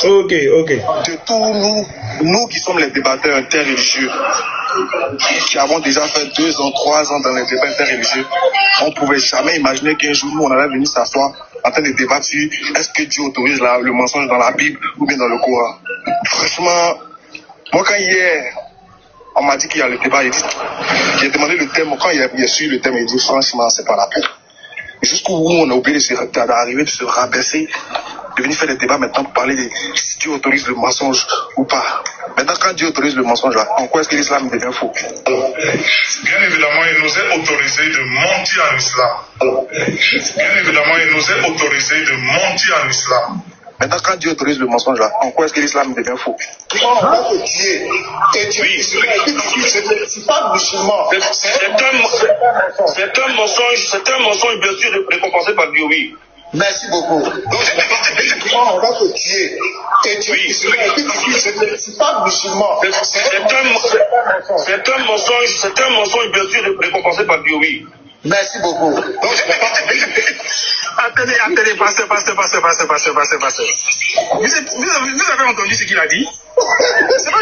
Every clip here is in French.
Ok. De tous nous qui sommes les débatteurs interreligieux, qui avons déjà fait 2 ans, 3 ans dans les débats interreligieux, on ne pouvait jamais imaginer qu'un jour, nous, on allait venir s'asseoir en train de débattre sur est-ce que Dieu autorise le mensonge dans la Bible ou bien dans le Coran. Franchement, moi, quand hier, on m'a dit qu'il y a le débat, j'ai demandé le thème, quand il a su le thème, il dit franchement, c'est pas la peine. Jusqu'où on a oublié d'arriver, de se rabaisser, de venir faire des débats maintenant pour parler de si Dieu autorise le mensonge ou pas. Maintenant, quand Dieu autorise le mensonge, là, en quoi est-ce que l'islam devient faux? Bien évidemment, il nous est autorisé de mentir en islam. Bien évidemment, il nous est autorisé de mentir en islam. Maintenant, quand Dieu autorise le mensonge, là, en quoi est-ce que l'islam devient faux? C'est pas musulman. C'est un mensonge bien sûr récompensé par Dieu, oui. Merci beaucoup. Donc, on va te tuer. Et tu c'est pas musulman. C'est un mensonge bien sûr récompensé par Dieu, oui. Merci beaucoup. Donc, Attendez, pasteur. Vous avez entendu ce qu'il a dit? C'est pas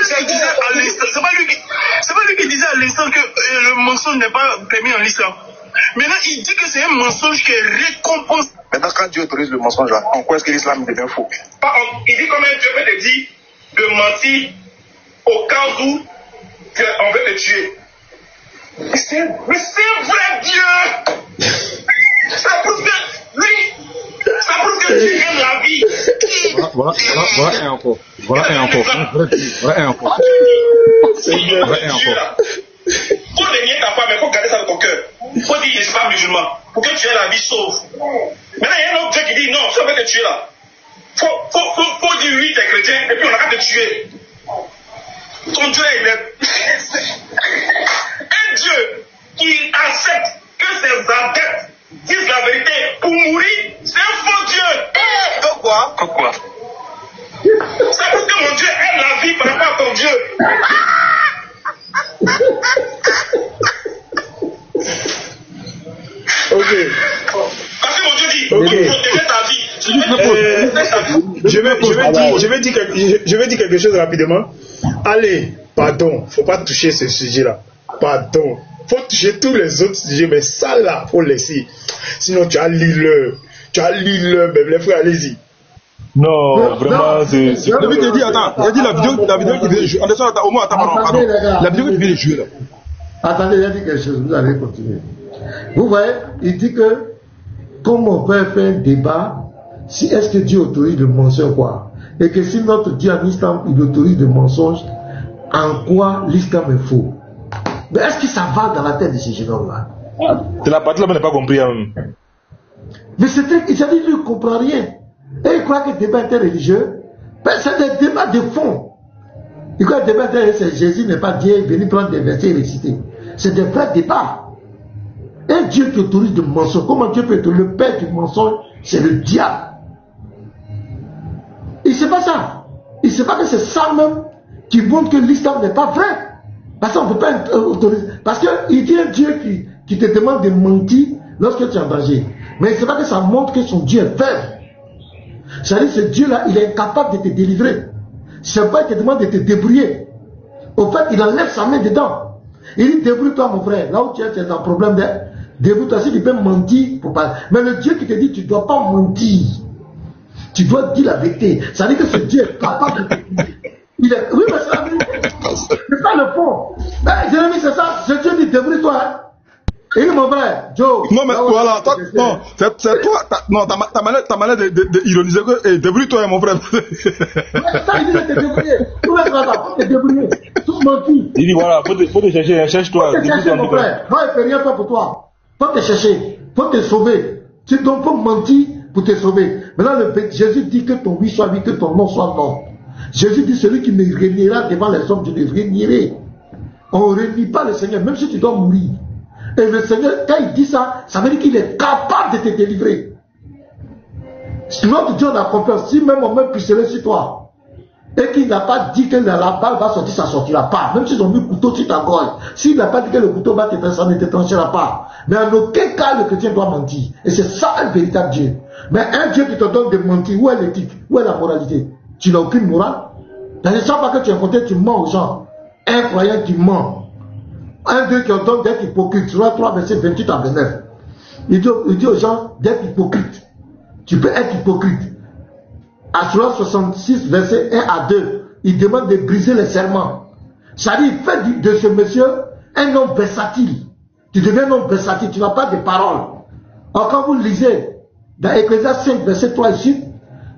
lui qui disait à l'instant que le mensonge n'est pas permis en islam. Maintenant, il dit que c'est un mensonge qui est récompensé. Maintenant, quand Dieu autorise le mensonge, là, en quoi est-ce que l'islam devient faux? Il dit combien Dieu veut te dire de mentir au cas où on veut te tuer. Mais c'est vrai Dieu. Ça prouve que Dieu aime la vie. Voilà un encore. Faut dénier ta foi, mais faut garder ça dans ton cœur. Faut dire je ne suis pas musulman. Pour que tu aies la vie sauve. Maintenant, il y a un autre Dieu qui dit non, ça va te tuer là. Faut dire oui, t'es chrétien, et puis on arrête de tuer. Ton Dieu est un Dieu qui accepte que ses adeptes disent la vérité pour mourir, c'est un faux Dieu. Pourquoi? Ça prouve que mon Dieu aime la vie par rapport à ton Dieu. Ok. Parce que mon Dieu dit, il protège ta vie. Je vais dire quelque chose rapidement. Allez, pardon, faut pas toucher ce sujet-là. Pardon. Faut toucher tous les autres sujets, mais ça là, faut laisser. Sinon, tu as l'île, mais les frères, allez-y. Non, vraiment, c'est. Le but te dit, attends, il a dit la vidéo qui vient de jouer. Attends, au moins, pardon. La vidéo qui vient de jouer là. Attendez, il a dit quelque chose, vous allez continuer. Vous voyez, il dit que, comme on peut faire un débat, si est-ce que Dieu autorise le mensonge ou quoi, et que si notre Dieu en islam, il autorise le mensonge, en quoi l'islam est faux? Mais est-ce que ça va dans la tête de ces jeunes hommes-là? C'est la partie là, on n'a pas compris. Mais il s'est dit qu'il ne comprend rien. Et il croit que le débat interreligieux, ben c'est des débats de fond. Il croit que le débat interreligieux, Jésus n'est pas Dieu, venu prendre des versets et réciter. C'est des vrais débats. Un Dieu qui autorise le mensonge, comment Dieu peut être le père du mensonge? C'est le diable. Il ne sait pas ça. Il ne sait pas que c'est ça même qui montre que l'islam n'est pas vrai. Parce qu'on ne peut pas autoriser. Parce qu'il dit un Dieu qui te demande de mentir lorsque tu es en danger. Mais il ne sait pas que ça montre que son Dieu est faible. C'est-à-dire ce Dieu-là, il est incapable de te délivrer. C'est pas qu'il te demande de te débrouiller. Au fait, il enlève sa main dedans. Il dit, débrouille-toi mon frère. Là où tu es un problème, débrouille-toi. Si tu peux mentir, pour pas. Mais le Dieu qui te dit, tu ne dois pas mentir. Tu dois dire la vérité. Ça veut dire que ce Dieu est capable de te dire. Oui, mais c'est la vérité. C'est ça le fond. Jérémie, c'est ça. Ce Dieu dit, débrouille-toi. Hein. Et mon frère, Joe. Non, mais voilà, toi, non, c'est toi, non, ta manière de ironiser que, débrouille-toi, mon frère. Ça, il dit de te débrouiller. Tout le monde faut te débrouiller. Tout mentir. Il dit, voilà, faut te chercher, cherche-toi. Faut te chercher, mon frère. Moi, il ne fait rien pas pour toi. Faut te chercher. Faut te sauver. Tu dois pas mentir pour te sauver. Maintenant, Jésus dit que ton oui soit oui, que ton non soit non. Jésus dit, celui qui me régnera devant les hommes, je le régnerai. On ne réunit pas le Seigneur, même si tu dois mourir. Et le Seigneur, quand il dit ça, ça veut dire qu'il est capable de te délivrer. Notre Dieu a confiance. Si même on met pistolet sur toi, et qu'il n'a pas dit que la balle va sortir, ça ne sortira pas. Même s'ils ont mis le couteau sur ta gorge, s'il n'a pas dit que le couteau va te trancher, ça ne te tranchera pas. Mais en aucun cas, le chrétien doit mentir. Et c'est ça un véritable Dieu. Mais un Dieu qui te donne de mentir, où est l'éthique? Où est la moralité? tu n'as aucune morale. Dans les chaque fois que tu es rencontré, tu mens aux gens. Un croyant qui ment. Un Dieu qui ordonne d'être hypocrite. Sur 3 versets 28 à 29. Il dit aux gens d'être hypocrite. Tu peux être hypocrite. À Surah 66, verset 1 à 2, il demande de briser les serments. C'est-à-dire, il fait de ce monsieur un homme versatile. Tu deviens un homme versatile, tu n'as pas de parole. Alors quand vous lisez dans Ecclésiaste 5, verset 3 et 8,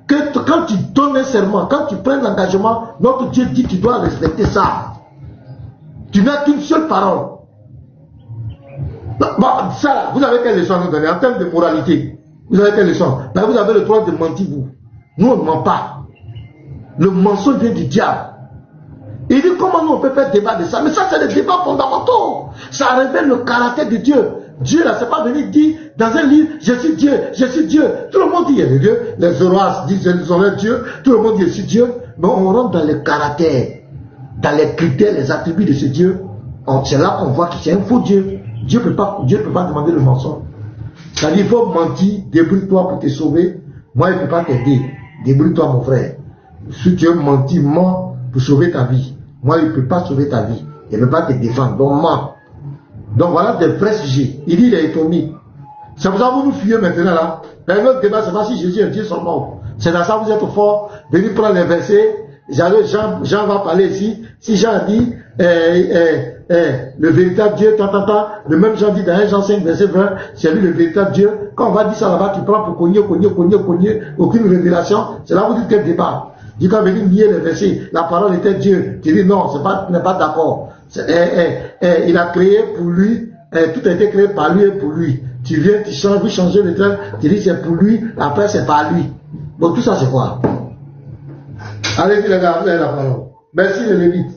que quand tu donnes un serment, quand tu prends l'engagement, notre Dieu dit que tu dois respecter ça. Tu n'as qu'une seule parole. Bon, ça là, vous avez quelle leçon à nous donner en termes de moralité? Vous avez quelle leçon? Ben, vous avez le droit de mentir, vous. Nous, on ne ment pas. Le mensonge vient du diable. Il dit comment nous on peut faire débat de ça? Mais ça, c'est des débats fondamentaux. Ça révèle le caractère de Dieu. Dieu, là, c'est pas venu dire dans un livre, je suis Dieu, je suis Dieu. Tout le monde dit, il y a Dieu. Les Zoroastes disent, ils sont Dieu. Tout le monde dit, je suis Dieu. Mais on rentre dans le caractère, dans les critères, les attributs de ce Dieu. C'est là qu'on voit que c'est un faux Dieu. Dieu ne peut pas demander le mensonge. C'est-à-dire, il faut mentir, débrouille-toi pour te sauver. Moi, il ne peut pas t'aider. Débrouille-toi, mon frère. Si tu veux mentir, mens pour sauver ta vie. Moi, il ne peut pas sauver ta vie. Il ne peut pas te défendre. Donc, mens. Donc, voilà des vrais sujets. Il dit, il est étonné. C'est pour ça que vous nous fuyez maintenant, là. Notre débat, c'est pas si Jésus est Dieu seulement. C'est dans ça que vous êtes fort. Venez prendre les versets. Jean va parler ici. Si Jean dit, le véritable Dieu, le même Jean dit dans 1 Jean 5, verset 20, c'est lui le véritable Dieu. Quand on va dire ça là-bas, tu prends pour cogner, aucune révélation. C'est là où vous dites quel débat. Dit quand venir nier les versets, la parole était Dieu. Tu dis non, tu n'es pas d'accord. Il a créé pour lui, tout a été créé par lui et pour lui. Tu viens, tu changes, vous changez le terme, tu dis c'est pour lui, après c'est par lui. Bon, tout ça c'est quoi? Allez-y les gars, vous avez la parole. Merci les Lévites.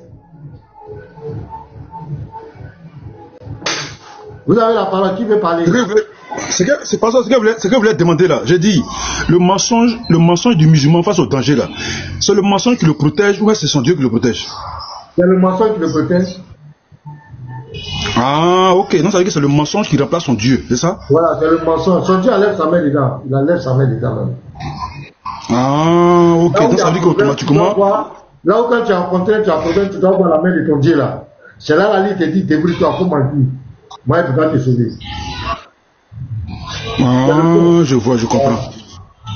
Vous avez la parole, qui veut parler? C'est pas ça, ce que vous voulez demander là. J'ai dit, le mensonge du musulman face au danger là, c'est le mensonge qui le protège ou c'est son Dieu qui le protège? C'est le mensonge qui le protège. Ah, ok. Non, ça veut dire que c'est le mensonge qui remplace son Dieu, c'est ça? Voilà, c'est le mensonge. Son Dieu enlève sa main dedans. Il enlève sa main dedans même. Ah, ok. Donc ça veut dire qu'automatiquement. Là où quand tu as rencontré, tu as problème, tu dois voir la main de ton Dieu là. C'est là la ligne te dit, débrouille-toi, faut mentir. Moi, il ne peut pas te sauver. Ah, je vois, je comprends.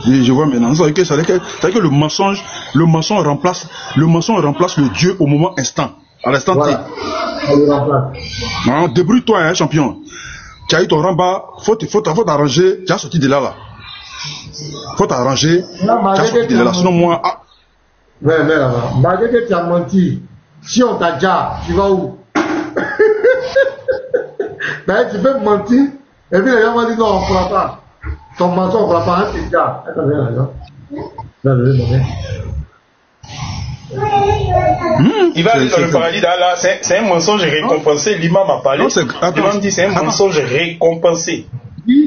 Je vois maintenant. Ça veut dire que le mensonge remplace le Dieu au moment instant. À l'instant T. Voilà. Ah, débrouille-toi, hein, champion. Tu as eu ton ramba, faut t'arranger, tu as sorti de là. Faut t'arranger, tu as sorti de là. Sinon, moi. Ah. Ouais, mais là, malgré que tu as menti, si on t'a déjà, tu vas où? Ben, tu peux mentir, et puis les gens vont dire non, on ne fera pas. Ton mensonge, on ne fera pas, hein, c'est déjà. Attends, viens là, il va aller dans le paradis, là, c'est un mensonge récompensé. L'imam a parlé. L'imam dit c'est un mensonge récompensé.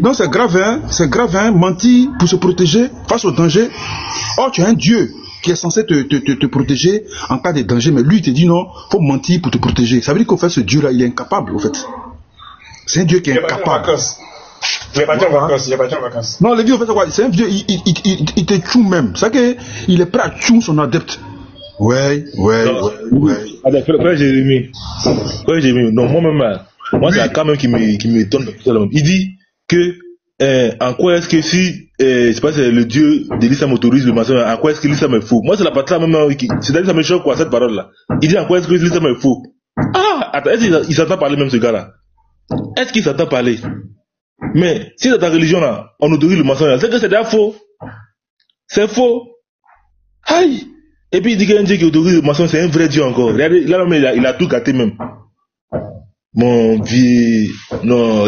Non, c'est grave, hein, mentir pour se protéger face au danger. Oh, tu as un Dieu qui est censé te protéger en cas de danger, mais lui, il te dit non, faut mentir pour te protéger. Ça veut dire qu'en fait, ce Dieu-là, il est incapable, en fait. C'est un Dieu qui est incapable. Il est parti en vacances. Non, le Dieu, en fait, c'est quoi? C'est un Dieu, il te tue même. C'est qu'il est prêt à tuer son adepte. Ouais. Frère Jérémie, non, moi, c'est quand même qui m'étonne. Il dit que, en quoi est-ce que si, je sais pas, c'est le Dieu de l'islam autorise le mensonge, en quoi est-ce que l'islam est faux? Moi, c'est la partie là même, c'est-à-dire ça me choque quoi, cette parole-là. Il dit en quoi est-ce que l'islam est faux? Ah, attends, est-ce qu'il s'entend parler même ce gars-là? Est-ce qu'il s'entend parler? Mais, si dans ta religion là, on autorise le mensonge, c'est que c'est déjà faux. C'est faux. Aïe! Et puis il dit qu'il y a un Dieu qui autorise le mensonge, c'est un vrai Dieu encore. Là même, il a tout gâté même. Mon vieux. Non.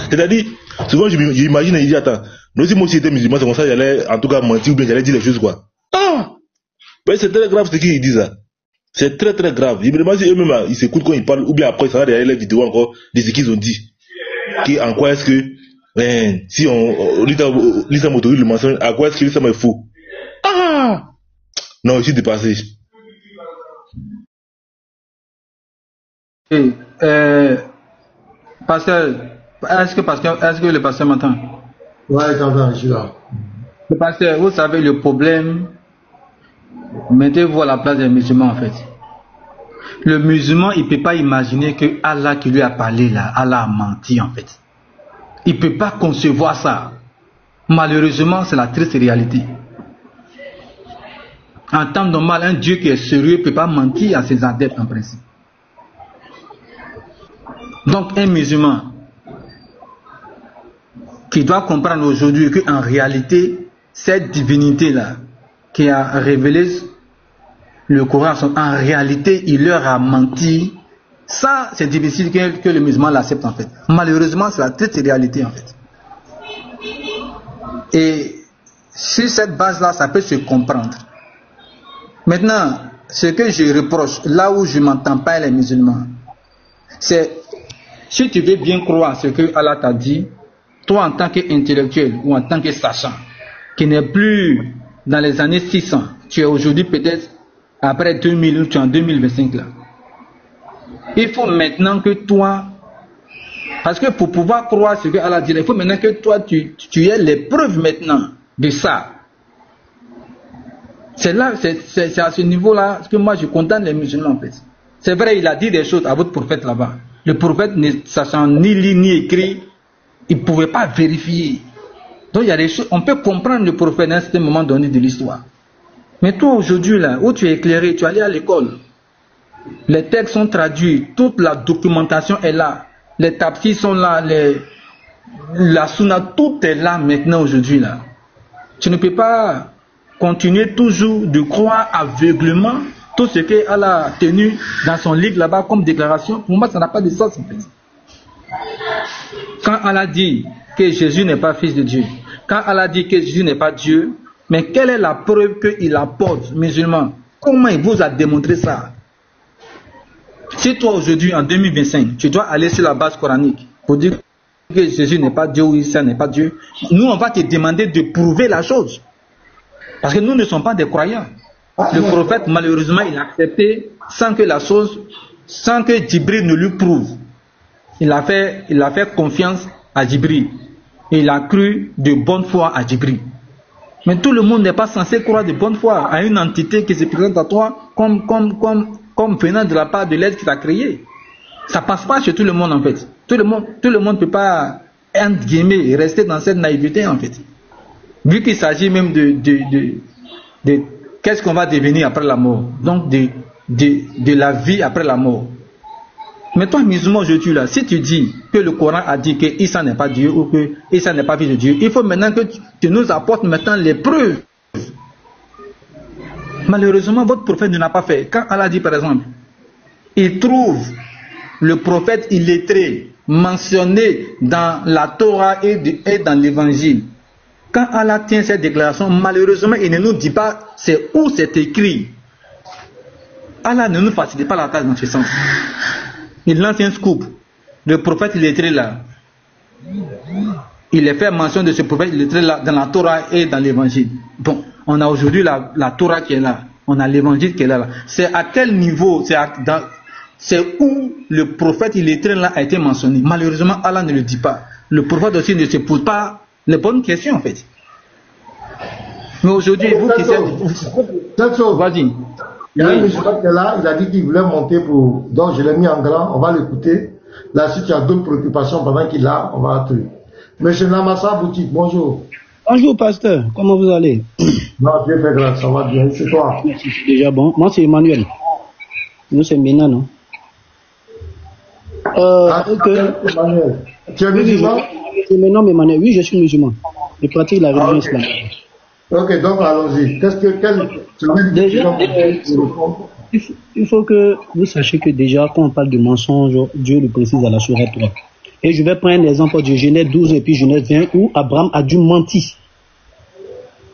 C'est-à-dire, souvent j'imagine, il dit, attends, si moi aussi j'étais musulman, c'est comme ça, j'allais en tout cas mentir ou bien j'allais dire les choses quoi. Ah! Mais c'est très grave ce qu'ils disent là. C'est très très grave. Je me demande si eux-mêmes ils s'écoutent quand ils parlent, ou bien après ça va derrière les vidéos encore de ce qu'ils ont dit. En quoi est-ce que, si l'islam autorise le mensonge, à quoi est-ce que l'islam est faux? Ah! Non, je suis dépassé. Pasteur, est-ce que le pasteur m'entend? Ouais, j'entends, je suis là. Le pasteur, vous savez le problème Mettez-vous à la place des musulmans en fait. Le musulman, il ne peut pas imaginer que Allah qui lui a parlé là, Allah a menti en fait. Il ne peut pas concevoir ça. Malheureusement, c'est la triste réalité. En temps normal, un Dieu qui est sérieux ne peut pas mentir à ses adeptes en principe. Donc un musulman qui doit comprendre aujourd'hui qu'en réalité, cette divinité-là qui a révélé le Coran, en réalité, il leur a menti. Ça, c'est difficile que le musulman l'accepte en fait. Malheureusement, c'est la triste réalité en fait. Et sur cette base-là, ça peut se comprendre. Maintenant, ce que je reproche, là où je ne m'entends pas les musulmans, c'est si tu veux bien croire ce que Allah t'a dit, toi en tant qu'intellectuel ou en tant que sachant, qui n'est plus dans les années 600, tu es aujourd'hui peut-être après 2000 ou tu es en 2025 là. Il faut maintenant que toi, parce que pour pouvoir croire ce que Allah dit, il faut maintenant que toi tu aies les preuves maintenant de ça. C'est là, c'est à ce niveau-là que moi je condamne les musulmans en fait. C'est vrai, il a dit des choses à votre prophète là-bas. Le prophète, ne sachant ni lire ni écrire, il ne pouvait pas vérifier. Donc il y a des choses, on peut comprendre le prophète à un certain moment donné de l'histoire. Mais toi aujourd'hui là, où tu es éclairé, tu es allé à l'école, les textes sont traduits, toute la documentation est là, les tafsirs sont là, la sunna, tout est là maintenant aujourd'hui là. Tu ne peux pas continuer toujours de croire aveuglément tout ce que Allah a tenu dans son livre là-bas comme déclaration. Pour moi, ça n'a pas de sens en fait. Quand Allah dit que Jésus n'est pas fils de Dieu, quand Allah dit que Jésus n'est pas Dieu, mais quelle est la preuve qu'il apporte, musulman? Comment il vous a démontré ça? Si toi aujourd'hui, en 2025, tu dois aller sur la base coranique pour dire que Jésus n'est pas Dieu ou Isa n'est pas Dieu, nous on va te demander de prouver la chose. Parce que nous ne sommes pas des croyants. Le prophète, malheureusement, il a accepté sans que la chose, sans que Djibril ne lui prouve. Il a fait confiance à Djibril. Et il a cru de bonne foi à Djibril. Mais tout le monde n'est pas censé croire de bonne foi à une entité qui se présente à toi comme venant de la part de l'être qui t'a créé. Ça passe pas chez tout le monde en fait. Tout le monde ne peut pas, entre guillemets, rester dans cette naïveté en fait. Vu qu'il s'agit même de qu'est-ce qu'on va devenir après la mort. Donc de la vie après la mort. Mais toi, musulman, aujourd'hui là, si tu dis que le Coran a dit que Isa n'est pas Dieu ou que Isa n'est pas fils de Dieu, il faut maintenant que tu nous apportes maintenant les preuves. Malheureusement, votre prophète ne l'a pas fait. Quand Allah dit par exemple, il trouve le prophète illettré mentionné dans la Torah et dans l'évangile. Quand Allah tient cette déclaration, malheureusement, il ne nous dit pas c'est où c'est écrit. Allah ne nous facilite pas la tâche dans ce sens. Il lance un scoop. Le prophète illettré là, il est fait mention de ce prophète illettré là dans la Torah et dans l'évangile. Bon, on a aujourd'hui la Torah qui est là, on a l'évangile qui est là. C'est à quel niveau, c'est où le prophète illettré là a été mentionné. Malheureusement, Allah ne le dit pas. Le prophète aussi ne se pose pas les bonnes questions en fait. Mais aujourd'hui, vous qui êtes... Vas-y. Il y a un musulman qui est là, il a dit qu'il voulait monter pour... Donc je l'ai mis en grand, on va l'écouter. Là, si tu as d'autres préoccupations pendant qu'il est là, on va te... Monsieur Namassa Boutique, bonjour. Bonjour pasteur, comment vous allez? Non, Dieu fait grâce, ça va bien, c'est toi. Merci, c'est déjà bon. Moi c'est Emmanuel. Nous c'est Ménan, non? Emmanuel. Tu es musulman? C'est mon nom Emmanuel, oui je suis musulman. Je pratique la religion islamique. Ok, donc allons-y. Déjà, il faut que vous sachiez que déjà, quand on parle de mensonge, Dieu le précise à la sourate 3. Et je vais prendre l'exemple de Genèse 12 et puis Genèse 20 où Abraham a dû mentir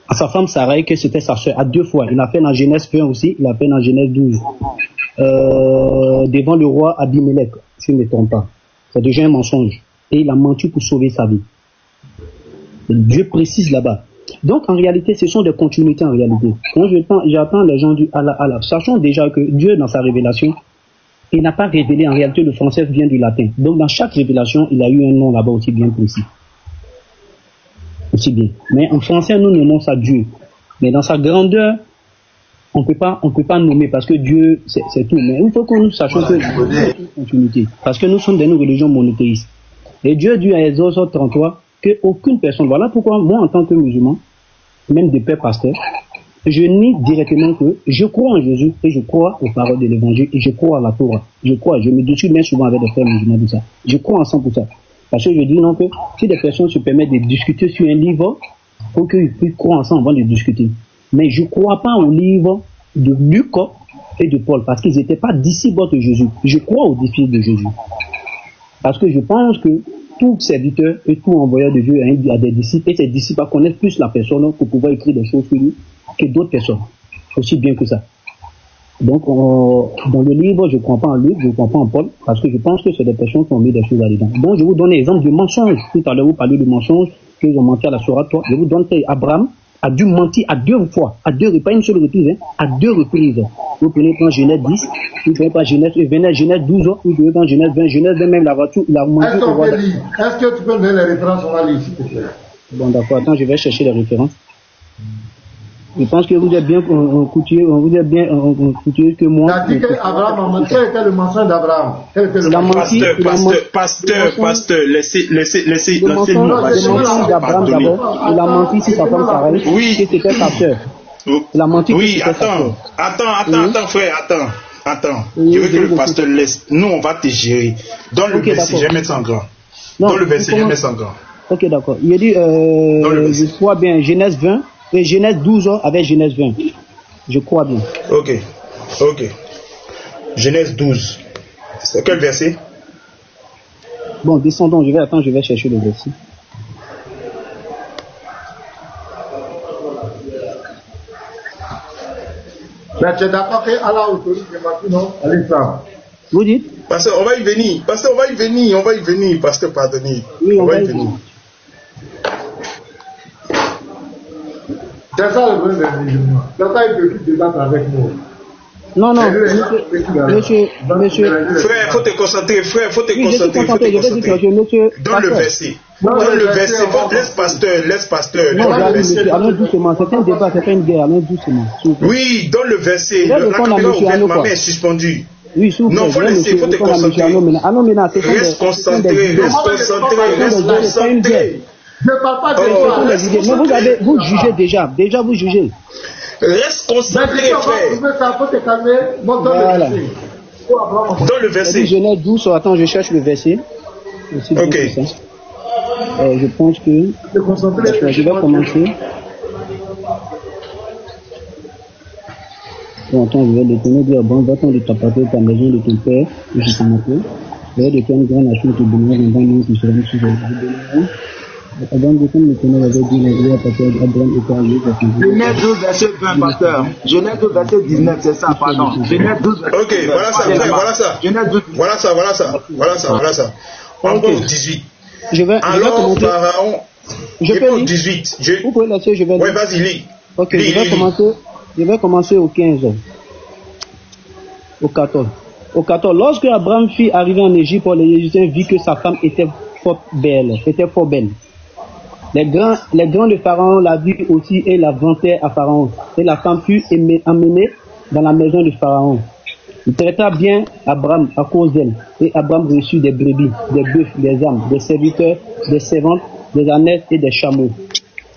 à sa femme Sarai que c'était sa soeur à 2 fois. Il l'a fait dans Genèse 20 aussi, il l'a fait dans Genèse 12. Devant le roi Abimelech, si je ne me trompe pas. C'est déjà un mensonge. Et il a menti pour sauver sa vie. Dieu précise là-bas. Donc en réalité, ce sont des continuités en réalité. Quand j'attends les gens du Allah, sachant déjà que Dieu dans sa révélation, il n'a pas révélé, en réalité le français vient du latin. Donc dans chaque révélation, il a eu un nom là-bas aussi bien précis. Aussi bien. Mais en français, nous nommons ça Dieu. Mais dans sa grandeur, on peut pas nommer parce que Dieu, c'est tout. Mais il faut que nous sachions que c'est une continuité. Parce que nous sommes dans une religion monothéiste. Et Dieu dit à Exode 33 qu'aucune personne, voilà pourquoi moi en tant que musulman, même de père pasteur, je nie directement que je crois en Jésus et je crois aux paroles de l'évangile et je crois à la Torah. Je me discute bien souvent avec des frères musulmans de ça. Je crois en 100%. Parce que je dis non que si des personnes se permettent de discuter sur un livre, il faut qu'ils puissent croire ensemble avant de discuter. Mais je ne crois pas au livre de Luc et de Paul parce qu'ils n'étaient pas disciples de Jésus. Je crois aux disciples de Jésus. Parce que je pense que tout serviteur et tout envoyeur de Dieu a des disciples et ces disciples connaissent plus la personne pour pouvoir écrire des choses sur lui que d'autres personnes. Aussi bien que ça. Donc, dans le livre, je ne crois pas en Luc, je ne crois pas en Paul, parce que je pense que c'est des personnes qui ont mis des choses là-dedans. Donc, je vous donne l'exemple du mensonge. Tout à l'heure, vous parlez du mensonge, qu'ils ont menti à la Sourate 3. Je vous donne Abraham a dû mentir à 2 fois, pas une seule reprise, à 2 reprises. Vous prenez quand Genèse 10, vous prenez pas Genèse 12, vous prenez quand Genèse 20, Genèse 20, même la voiture, il a menti. Est-ce que tu peux donner les références, on va lire, s'il te plaît? Bon, d'accord, attends, je vais chercher les références. Je pense que vous êtes bien couturier que moi. Il a dit qu'Abraham a menti. Quel était le mensonge d'Abraham? Pasteur, laissez le mensonge d'Abraham d'abord. Il a menti sur sa femme Sarah. Oui. Que c'était sa sœur. Il a menti. Oui, attends, frère, attends. Je veux que le pasteur laisse. Nous, on va te gérer. Dans le verset, je vais mettre ça en grand. Dans le verset, je vais mettre ça en grand. Ok, d'accord. Il a dit, je crois bien, Genèse 20. Et Genèse 12 avec Genèse 20. Je crois bien. Ok. Genèse 12. C'est quel verset? Bon, descendons. Je vais chercher le verset. Mais tu es d'accord qu'Allah autorise les menti, non? Allez, ça. Vous dites? Pasteur, on va y venir. Pasteur, pardonnez. Oui, on va y venir. C'est ça le problème des musulmans. C'est ça qu'ils peuvent débattre avec nous. Non, monsieur. Frère, faut te concentrer. Dans le verset. Laisse pasteur. Non, allons doucement. C'est un débat, c'est pas une guerre. Allons doucement. Oui, dans le verset. La caméra ouverte, ma main est suspendue. Oui, non, faut te concentrer. Reste concentré. Ne parle pas de vous jugez déjà. Déjà, vous jugez. Reste concentré, frère. Voilà. Dans le verset. Genèse 12, attends, je cherche le verset. Ok. Je pense que. Je vais commencer. Bon, attends, je vais détourner, dire bon, va-t'en de t'apporter ta maison de ton père, et je te montre. Je vais de toi une grande nation te donner un grand nom qui sera sur le avant de comme le Seigneur avait dit, il a passé Abraham et Carlier. Genèse 12, verset 20, pasteur. Genèse 12, verset 19, c'est ça, pardon. Genèse 12, verset 19. Ok, voilà ça, frère, voilà ça. Encore 18. Alors, Pharaon. Je peux lire 18. Vous pouvez laisser, je vais lire. Oui, vas-y, lis. Ok, je vais commencer au 15. Au 14. Lorsque Abraham fit arriver en Égypte, les Égyptiens virent que sa femme était fort belle. Les grands de Pharaon la virent aussi et la vantèrent à Pharaon. Et la femme fut emmenée dans la maison de Pharaon. Il traita bien Abraham à cause d'elle. Et Abraham reçut des brebis, des bœufs, des ânes, des serviteurs, des servantes, des ânettes et des chameaux.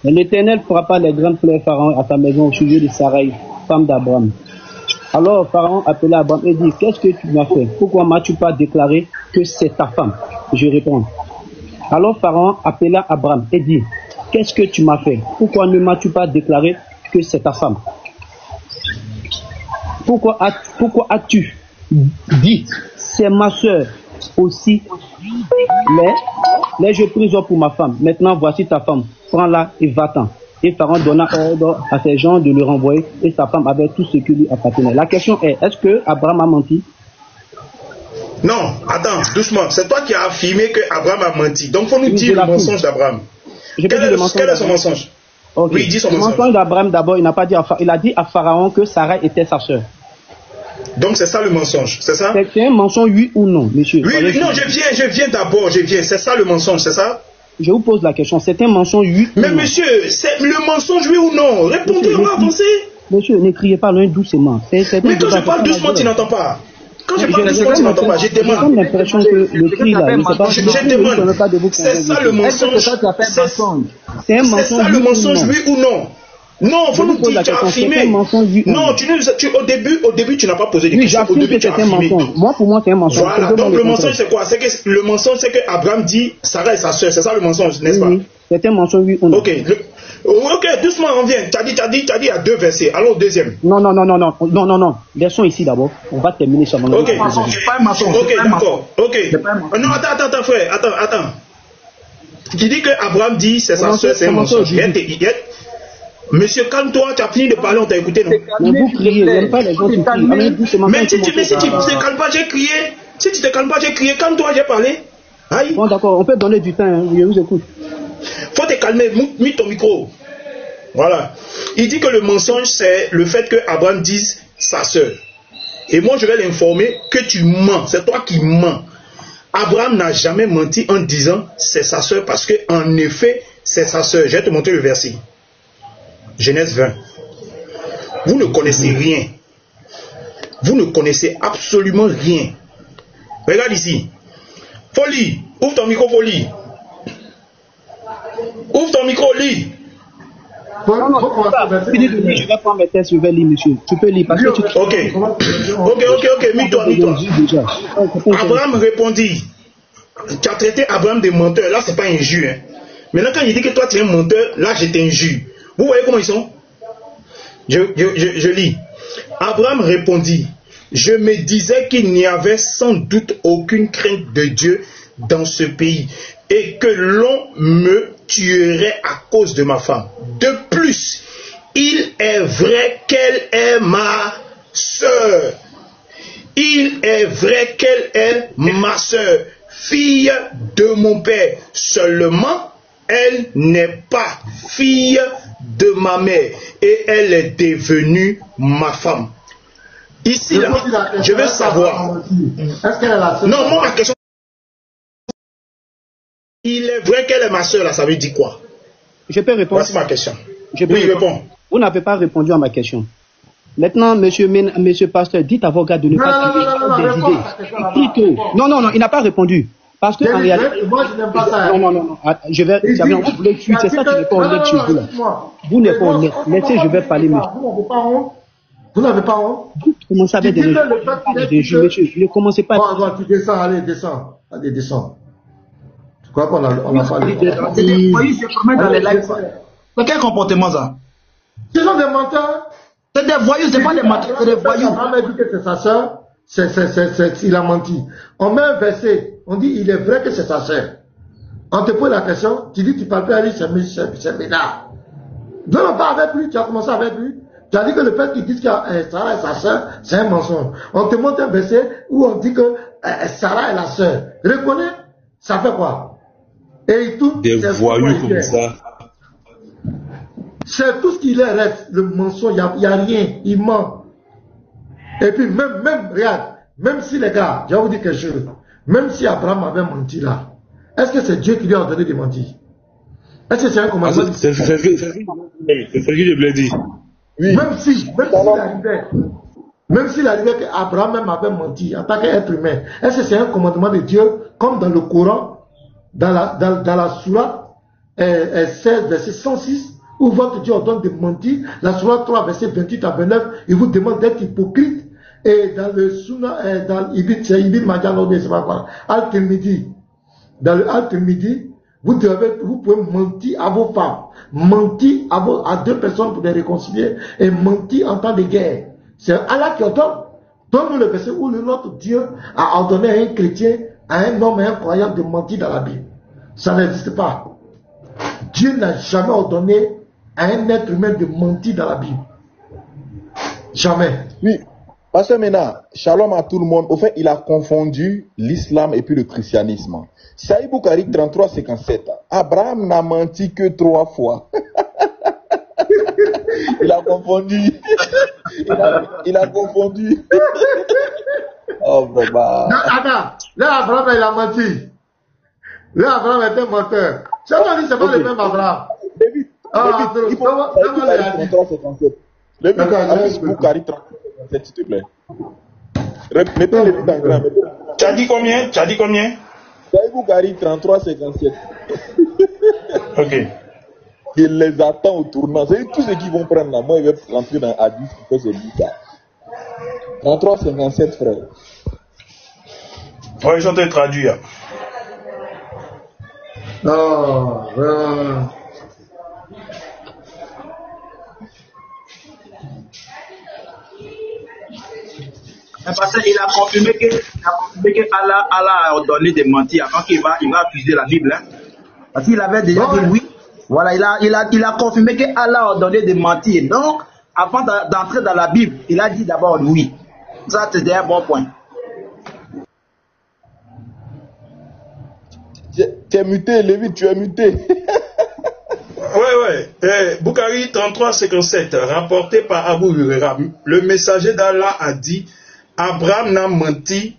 Mais l'Éternel frappa les grandes plaies Pharaon à sa maison au sujet de Sarai, femme d'Abraham. Alors Pharaon appela Abraham et dit, qu'est-ce que tu m'as fait? Pourquoi m'as-tu pas déclaré que c'est ta femme? Je réponds. Alors Pharaon appela Abraham et dit, qu'est-ce que tu m'as fait? Pourquoi ne m'as-tu pas déclaré que c'est ta femme? Pourquoi as-tu dit, c'est ma soeur aussi? Les je pris pour ma femme. Maintenant voici ta femme. Prends-la et va-t'en. Et Pharaon donna ordre à ses gens de le renvoyer et sa femme avait tout ce qui lui appartenait. La question est-ce que Abraham a menti? Non, attends, doucement. C'est toi qui as affirmé que Abraham a menti. Donc, il faut nous dire le mensonge d'Abraham. Quel est son mensonge? Okay. Oui, dis son mensonge. Le mensonge d'Abraham, d'abord, il a dit à Pharaon que Sarah était sa sœur. Donc, c'est ça le mensonge, c'est ça? C'est un mensonge, oui ou non, monsieur? Oui, non, je viens d'abord, c'est ça le mensonge, c'est ça? Je vous pose la question, c'est un mensonge, oui ou non? Mais monsieur, c'est le mensonge, oui ou non? Répondez, on va avancer. Monsieur, ne criez pas loin doucement. Mais quand je parle doucement, tu n'entends pas. Quand je parle doucement, tu n'entends pas. Je J'ai demande. l'impression que le cri là, je ne sais pas si Je demande. C'est ça le mensonge. c'est un C'est mensonge. ça le mensonge, oui ou non? Non, faut nous dire, tu as affirmé. Non, au début, tu n'as pas posé de questions. Au début, tu as affirmé. Moi, pour moi, c'est un mensonge. Voilà, donc le mensonge, c'est quoi? Le mensonge, c'est que Abraham dit Sarah est sa soeur. C'est ça le mensonge, n'est-ce pas? Oui, c'est un mensonge, oui ou non. Ok, doucement, on vient. Tu as dit il y a 2 versets. Allons au deuxième. Non. Laissons ici d'abord. On va terminer ça. Ok. C'est pas un mensonge. Ok, d'accord. Ok. Non, attends, frère. Attends. Tu dis que Abraham dit c'est sa soeur, c'est un mensonge. Monsieur, calme-toi, tu as fini de parler, on t'a écouté, non? Mais vous criez, j'aime pas les gens qui crient. Mais si tu te calmes pas, j'ai crié. Si tu te calmes pas, j'ai crié. Calme-toi, j'ai parlé. Aïe. Bon, d'accord, on peut donner du temps, hein. Je vous écoute. Faut te calmer, mute ton micro. Voilà. Il dit que le mensonge, c'est le fait que Abraham dise sa soeur. Et moi, je vais l'informer que tu mens. C'est toi qui mens. Abraham n'a jamais menti en disant c'est sa soeur parce que en effet, c'est sa soeur. Je vais te montrer le verset. Genèse 20. Vous ne connaissez rien. Vous ne connaissez absolument rien. Regarde ici. Folie. Ouvre ton micro, Folie. Ouvre ton micro, lis. Je vais prendre mes tests, je vais lire, monsieur. Tu peux lire parce que tu... Ok, mets-toi. Abraham répondit. Tu as traité Abraham de menteur. Là, c'est pas injure. Hein. Maintenant, quand il dit que toi, tu es un menteur, là, je t'injure. Vous voyez comment ils sont? Je lis. Abraham répondit. Je me disais qu'il n'y avait sans doute aucune crainte de Dieu dans ce pays et que l'on me tuerait à cause de ma femme. De plus, il est vrai qu'elle est ma sœur. Il est vrai qu'elle est ma sœur, fille de mon père. Seulement, elle n'est pas fille de ma mère et elle est devenue ma femme. Ici, là, je veux savoir. Est-ce qu'elle est la sœur? Non, moi, ma question. Il est vrai qu'elle est ma soeur, là, ça veut dire quoi? Je peux répondre. Voici ma question. Oui, réponds. Vous n'avez pas répondu à ma question. Maintenant, monsieur Pasteur, dites à vos gars de ne pas des idées. Non, il n'a pas répondu. Parce que en réalité, moi je n'aime pas ça. Non. Je vais. Vous voulez tuer, c'est ça qui n'est pas honnête chez vous là. Vous n'êtes pas honnête. Laissez, je vais parler, monsieur. Vous n'avez pas honte? Vous commencez avec des jeux, monsieur. Ne commencez pas. Tu descends, allez, descends. Allez, descends. Tu crois qu'on a parlé? C'est des voyous, je promets dans les lives. Mais quel comportement ça? Ce sont des menteurs. C'est des voyous, c'est pas des menteurs, c'est des voyous. On m'a dit que c'est sa soeur, il a menti. On met un verset, on dit il est vrai que c'est sa soeur. On te pose la question, tu dis tu parles plus à lui, c'est Ménard. Non, pas avec lui, tu as commencé avec lui. Tu as dit que le fait qu'ils disent que Sarah est sa soeur, c'est un mensonge. On te montre un verset où on dit que Sarah est la soeur. Reconnais, ça fait quoi? Et il tourne. Des voyous comme ça. C'est tout ce qu'il reste, le mensonge, il n'y a rien, il ment. Et puis même, regarde, même si les gars, je vais vous dire quelque chose, même si Abraham avait menti là, est-ce que c'est Dieu qui lui a ordonné de mentir? Est-ce que c'est un commandement? C'est ce que je voulais dire. Oui. Même s'il arrivait qu'Abraham même avait menti en tant qu'être humain, est-ce que c'est un commandement de Dieu, comme dans le Coran, dans la Sourate 16, verset 106, où votre Dieu ordonne de mentir, la Sourate 3, verset 28 à 29, il vous demande d'être hypocrite, et dans le Sunna, dans Ibn Majah, Al-Tirmidhi, dans le Al-Tirmidhi, vous pouvez mentir à vos femmes, mentir à 2 personnes pour les réconcilier, et mentir en temps de guerre. C'est Allah qui ordonne. Donne-nous le verset où notre Dieu a ordonné à un chrétien, à un homme et un croyant de mentir dans la Bible. Ça n'existe pas. Dieu n'a jamais ordonné à un être humain de mentir dans la Bible. Jamais. Oui. Pasteur Mena, shalom à tout le monde. Au fait, il a confondu l'islam et puis le christianisme. Saïd Boukari 33-57. Abraham n'a menti que 3 fois. Il a confondu. Il a confondu. Oh, bah. Là, Abraham, il a menti. Là, Abraham était menteur. C'est pas le même Abraham. Il faut Lévite, Boukari 33, s'il te plaît. Mettez Lévite en grand. Tu as dit combien? Saïd Boukari 33, 57. Ok. Il les attend au tournant. C'est tous ceux qui vont prendre là. Moi, ils veulent rentrer dans Hadith, parce que c'est bizarre. 33, 57, frère. Ouais, ils sont en train de traduire. Non, Parce qu'il a confirmé que Allah a ordonné de mentir avant qu'il va accuser la Bible. Hein. Parce qu'il avait déjà dit oui. Voilà, il a confirmé que Allah a ordonné de mentir. Donc, avant d'entrer dans la Bible, il a dit d'abord oui. Ça, c'était un bon point. Tu es muté, Lévite, tu es muté. Ouais. Boukari 33-57, rapporté par Abu Huraira. Le messager d'Allah a dit: Abraham n'a menti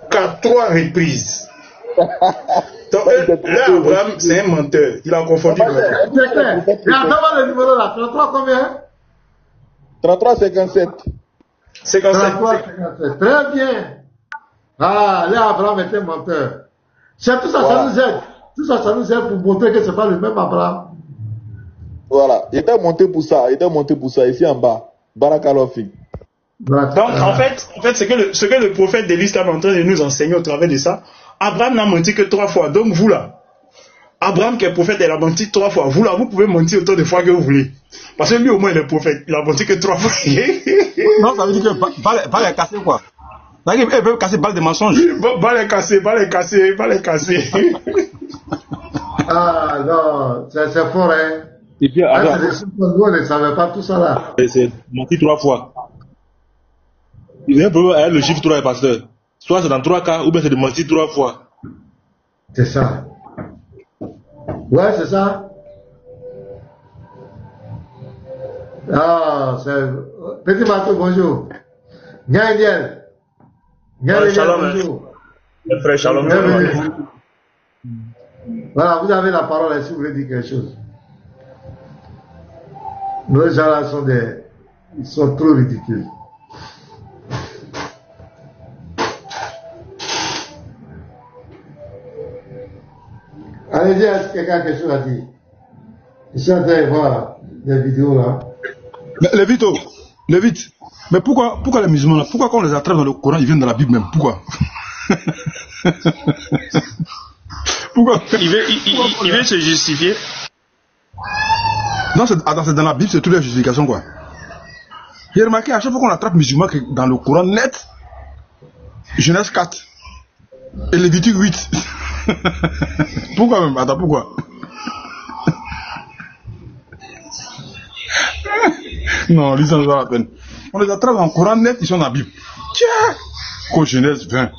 qu'à 3 reprises. Donc, là, Abraham, c'est un menteur. Il a confondu. C'est clair. Et attends le numéro là. 33 combien? 33-57. 57. Très bien. Ah, là, Abraham était menteur. C'est tout ça, ça nous aide. Tout ça, ça nous aide pour montrer que ce n'est pas le même Abraham. Voilà. Il était monté pour ça. Ici en bas. Barakalofi. Donc, en fait, ce que le prophète de l'islam est en train de nous enseigner au travers de ça, Abraham n'a menti que 3 fois. Donc, vous là, Abraham qui est prophète, il a menti 3 fois. Vous là, vous pouvez mentir autant de fois que vous voulez. Parce que lui, au moins, il est prophète. Il a menti que 3 fois. Non, ça veut dire que balle est cassée, quoi. Ça veut dire qu'il peut casser balle de mensonges. Balle est cassée. Ah, non, c'est fort, hein. Et puis, alors, Nous, on ne savait pas tout ça là. c'est menti 3 fois. Il y a un problème avec le chiffre 3, pasteur. Soit c'est dans 3 cas, ou bien c'est de mentir 3 fois. C'est ça. Ouais, c'est ça. Ah, c'est... Petit bateau, bonjour. Gaël. Shalom, bonjour. le frère Shalom. Voilà, vous avez la parole si vous voulez dire quelque chose. Nos gens là ils sont trop ridicules. Allez-y, est-ce que quelqu'un a quelque chose à dire? Je suis en train de voir des vidéos là. Mais Lévite, mais pourquoi les musulmans là, pourquoi quand on les attrape dans le Coran, ils viennent dans la Bible même? Pourquoi? Pourquoi? Il veut se justifier. Non, c'est dans la Bible, c'est toutes les justifications, quoi. J'ai remarqué, à chaque fois qu'on attrape musulman dans le Coran net, Genèse 4 et Lévitique 8. Pourquoi même? Attends, pourquoi? Non, lisons ça la peine. On les attrape dans le Coran net, ils sont dans la Bible. Tiens! Qu'au Genèse 20.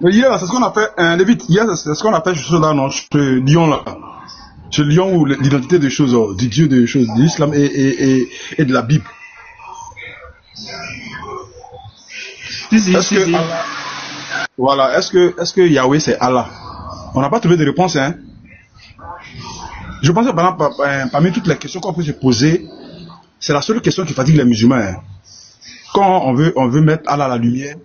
Hier, c'est ce qu'on appelle un Lévite. Hier, c'est ce qu'on appelle ce là, non, ce lion là. Ce lion où l'identité des choses, du Dieu des choses, de l'islam et de la Bible. Est-ce que Allah, voilà, est-ce que Yahweh c'est Allah? On n'a pas trouvé de réponse, hein. Je pense que parmi toutes les questions qu'on peut se poser, c'est la seule question qui fatigue les musulmans. Hein. Quand on veut mettre Allah à la lumière,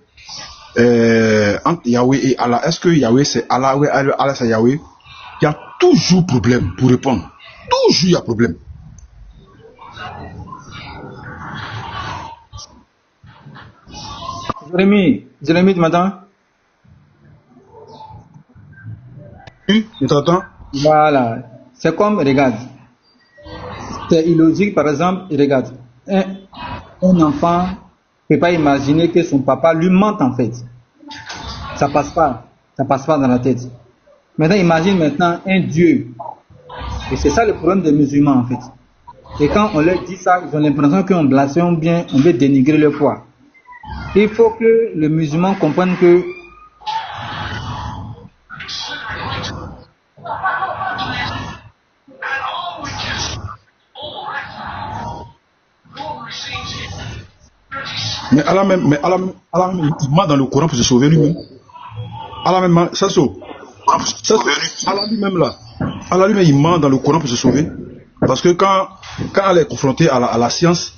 entre Yahweh et Allah, est-ce que Yahweh c'est Allah ou Allah c'est Yahweh? Il y a toujours problème pour répondre. Toujours il y a problème. Jérémie, tu m'entends? Oui, je t'entends. Voilà. C'est comme, regarde. C'est illogique, par exemple, regarde. Un enfant ne peut pas imaginer que son papa lui mente en fait. Ça passe pas dans la tête. Maintenant, imagine maintenant un Dieu. Et c'est ça le problème des musulmans en fait. Et quand on leur dit ça, ils ont l'impression qu'on blasphème ou bien on veut dénigrer leur foi. Il faut que le musulman comprenne que Mais Allah même, il ment dans le Coran pour se sauver lui-même. Allah même, ça sauve. Allah lui-même là, Allah lui-même il ment dans le Coran pour se sauver. Parce que quand Allah est confronté à la science,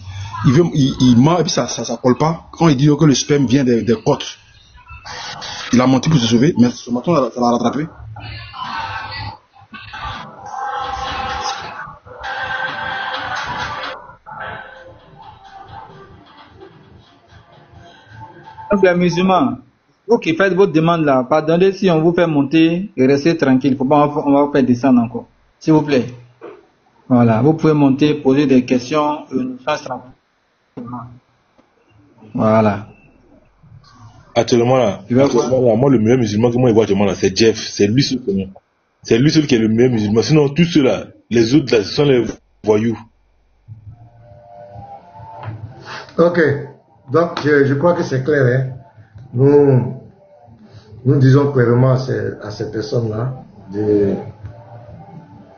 il ment et puis ça colle pas. Quand il dit que le sperme vient des côtes, il a menti pour se sauver, mais ce matin ça l'a rattrapé. Donc les musulmans, vous qui faites votre demande là, pardonnez si on vous fait monter et restez tranquille. Faut pas, on va vous faire descendre encore. S'il vous plaît. Voilà, vous pouvez monter, poser des questions, une phase tranquille. Voilà. Actuellement là, moi le meilleur musulman que moi je vois actuellement là, c'est Jeff. C'est lui seul qui est le meilleur musulman. Sinon tous ceux là, les autres là, ce sont les voyous. Ok. Donc, je crois que c'est clair. Hein? Nous disons clairement à ces personnes-là,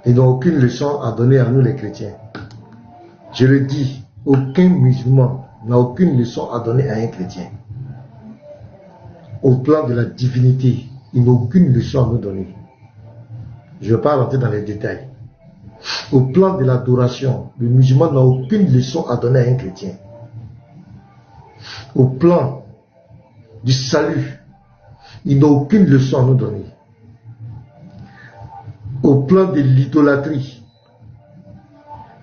ils n'ont aucune leçon à donner à nous les chrétiens. Je le dis, aucun musulman n'a aucune leçon à donner à un chrétien. Au plan de la divinité, ils n'ont aucune leçon à nous donner. Je ne vais pas rentrer dans les détails. Au plan de l'adoration, le musulman n'a aucune leçon à donner à un chrétien. Au plan du salut, ils n'ont aucune leçon à nous donner. Au plan de l'idolâtrie,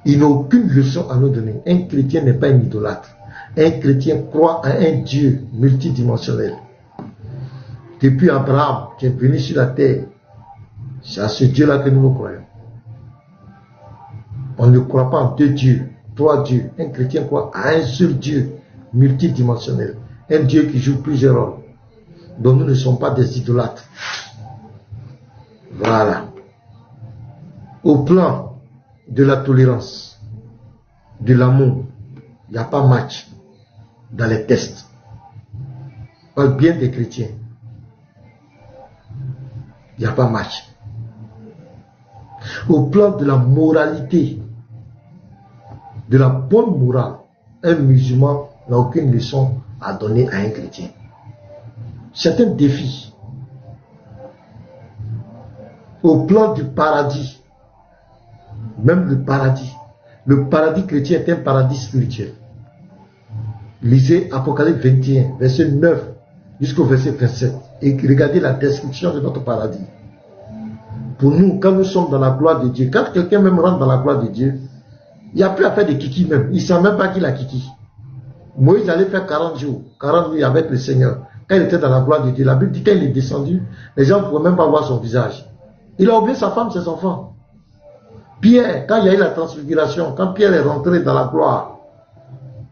ils n'ont aucune leçon à nous donner. Un chrétien n'est pas un idolâtre. Un chrétien croit à un Dieu multidimensionnel. Depuis Abraham qui est venu sur la terre, c'est à ce Dieu-là que nous croyons. On ne croit pas en deux dieux, trois dieux. Un chrétien croit à un seul Dieu multidimensionnel, un Dieu qui joue plusieurs rôles, dont nous ne sommes pas des idolâtres. Voilà. Au plan de la tolérance, de l'amour, il n'y a pas match dans les tests. On parle bien des chrétiens. Il n'y a pas match. Au plan de la moralité, de la bonne morale, un musulman n'a aucune leçon à donner à un chrétien. C'est un défi. Au plan du paradis, même le paradis chrétien est un paradis spirituel. Lisez Apocalypse 21, verset 9 jusqu'au verset 27 et regardez la description de notre paradis. Pour nous, quand nous sommes dans la gloire de Dieu, quand quelqu'un même rentre dans la gloire de Dieu, il n'y a plus à faire de kiki même. Il ne sait même pas qu'il a kiki. Moïse allait faire 40 jours, 40 nuits avec le Seigneur. Quand il était dans la gloire de Dieu, la Bible dit quand il est descendu, les gens ne pouvaient même pas voir son visage. Il a oublié sa femme, ses enfants. Pierre, quand il y a eu la transfiguration, quand Pierre est rentré dans la gloire,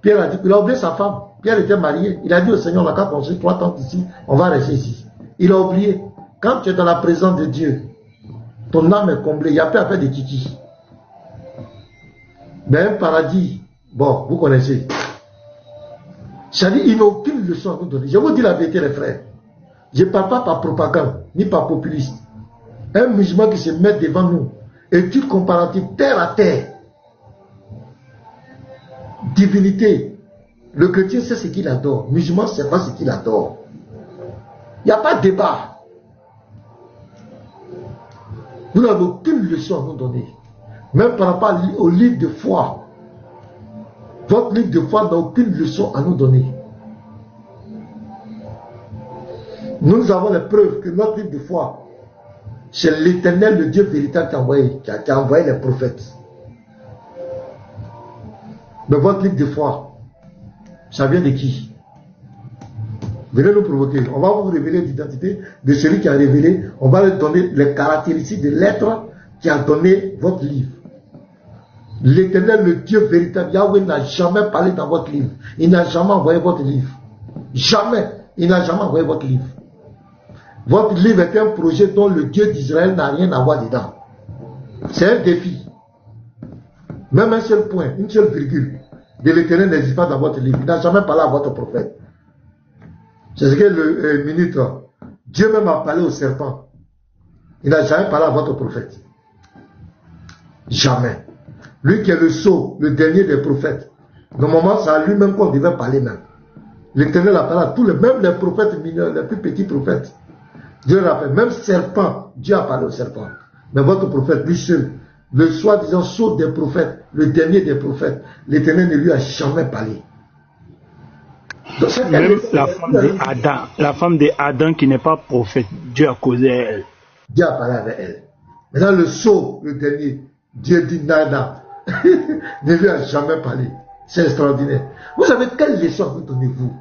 Pierre a dit qu'il a oublié sa femme. Pierre était marié. Il a dit au Seigneur, on a qu'à construire 3 tentes ici, on va rester ici. Il a oublié. Quand tu es dans la présence de Dieu, ton âme est comblée, il n'y a plus à faire de kiki. Mais un paradis, bon, vous connaissez. C'est-à-dire, il n'a aucune leçon à nous donner. Je vous dis la vérité, les frères. Je ne parle pas par propagande, ni par populiste. Un musulman qui se met devant nous, étude comparative, terre à terre. Divinité. Le chrétien sait ce qu'il adore. Le musulman ne sait pas ce qu'il adore. Il n'y a pas de débat. Vous n'avez aucune leçon à nous donner. Même par rapport au livre de foi. Votre livre de foi n'a aucune leçon à nous donner. Nous avons les preuves que notre livre de foi, c'est l'Éternel, le Dieu véritable qui a envoyé les prophètes. Mais votre livre de foi, ça vient de qui? Venez nous provoquer. On va vous révéler l'identité de celui qui a révélé. On va lui donner les caractéristiques de l'être qui a donné votre livre. L'Éternel, le Dieu véritable, Yahweh n'a jamais parlé dans votre livre. Il n'a jamais envoyé votre livre. Jamais. Il n'a jamais envoyé votre livre. Votre livre est un projet dont le Dieu d'Israël n'a rien à voir dedans. C'est un défi. Même un seul point, une seule virgule de l'Éternel n'existe pas dans votre livre. Il n'a jamais parlé à votre prophète. C'est ce que le ministre, Dieu même a parlé au serpent. Il n'a jamais parlé à votre prophète. Jamais. Lui qui est le sceau, le dernier des prophètes. Normalement, c'est à lui-même qu'on devait parler même. L'Éternel a parlé à tous même les prophètes mineurs, les plus petits prophètes. Dieu rappelle, même serpent, Dieu a parlé au serpent. Mais votre prophète, lui seul, le soi-disant sceau des prophètes, le dernier des prophètes, l'Éternel ne lui a jamais parlé. Donc, même la femme d'Adam qui n'est pas prophète, Dieu a causé elle. Dieu a parlé avec elle. Maintenant, le sceau, le dernier, Dieu dit nada, ne lui a jamais parlé. C'est extraordinaire. Vous savez quelle leçon vous donnez-vous?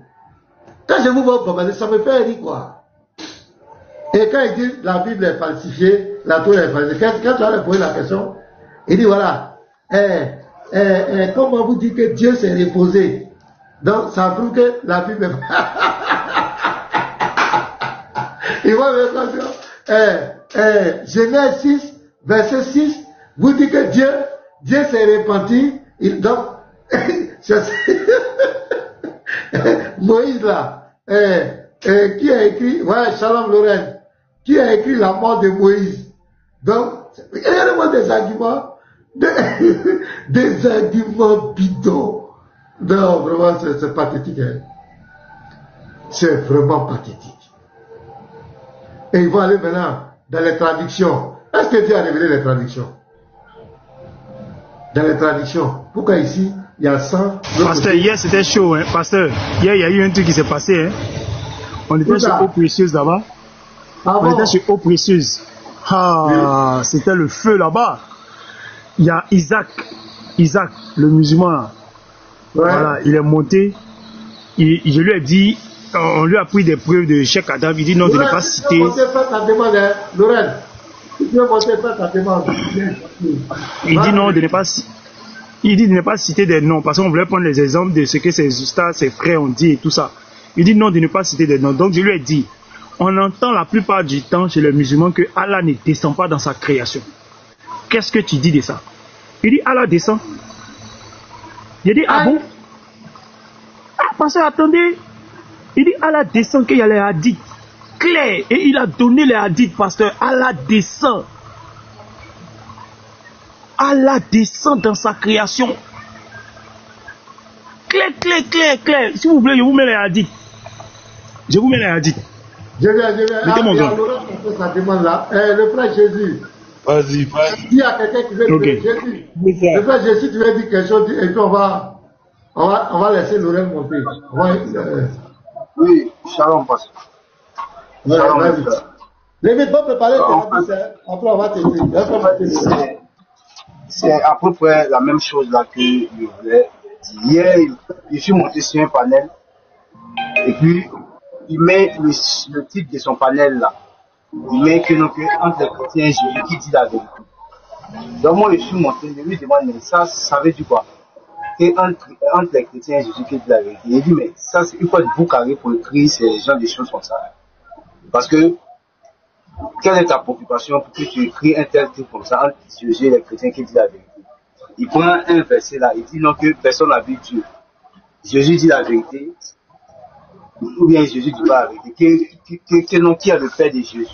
Quand je vous vois proposer, ça me fait rire quoi. Et quand il dit la Bible est falsifiée, la Torah est falsifiée, quand tu as posé la question, il dit voilà, comment vous dites que Dieu s'est reposé? Donc ça prouve que la Bible est il va me dire, Genèse 6, verset 6, vous dites que Dieu s'est repenti, donc, Moïse là, qui a écrit, ouais, Shalom Lorraine, qui a écrit la mort de Moïse. Donc, regardez-moi des arguments, des arguments bidons. Non, vraiment, c'est pathétique. Hein. C'est vraiment pathétique. Et ils vont aller maintenant dans les traductions. Est-ce que Dieu a révélé les traductions? Dans les traductions. Pourquoi ici, il y a 100... Pasteur, hier c'était chaud, hein. Pasteur, hier il y a eu un truc qui s'est passé, hein. On était sur Eau Précieuse là-bas. Ah on était sur Eau Précieuse. Ah, c'était le feu là-bas. Il y a Isaac, le musulman. Ouais. Voilà, il est monté. Je lui ai dit, on lui a pris des preuves de Cheikh Adam. Il dit non, de ne pas citer. Il dit non, de ne pas. Il dit de ne pas citer des noms parce qu'on voulait prendre les exemples de ce que ses ustads, ses frères ont dit et tout ça. Il dit non, de ne pas citer des noms. Donc je lui ai dit, on entend la plupart du temps chez les musulmans que Allah ne descend pas dans sa création. Qu'est-ce que tu dis de ça? Il dit Allah descend. J'ai dit ah bon? Ah pasteur, attendez. Il dit Allah descend, qu'il y a les hadiths clairs et il a donné les hadiths, pasteur. Allah descend. Allah descend dans sa création. Clair. Si vous voulez, je vous mets les hadiths. Je vous mets les hadiths. Je viens. Mettez mon gant. Le frère Jésus. Vas-y. Il y a quelqu'un qui veut dire Jésus. Le frère Jésus, tu veux dire quelque chose et puis on va laisser Laurent monter. Oui, shalom, pasteur. Vas-y. Les pas préparer après on va t'aider. C'est à peu près la même chose là que je voulais dire. Hier, je suis monté sur un panel et puis il met le titre de son panel là. Il met que entre les chrétiens et Jésus qui dit la vérité. Donc moi je suis monté, je lui demande mais ça veut dire quoi? Et entre les chrétiens et Jésus qui dit la vérité. Il dit mais ça c'est une fois de vous carré pour écrire ces genre de choses comme ça. Parce que quelle est ta préoccupation pour que tu écris un tel truc comme ça entre Jésus et les chrétiens qui disent la vérité? Il prend un verset là, il dit non que personne n'a vu Dieu. Jésus dit la vérité, ou bien Jésus dit pas la vérité. Qui a le Père de Jésus?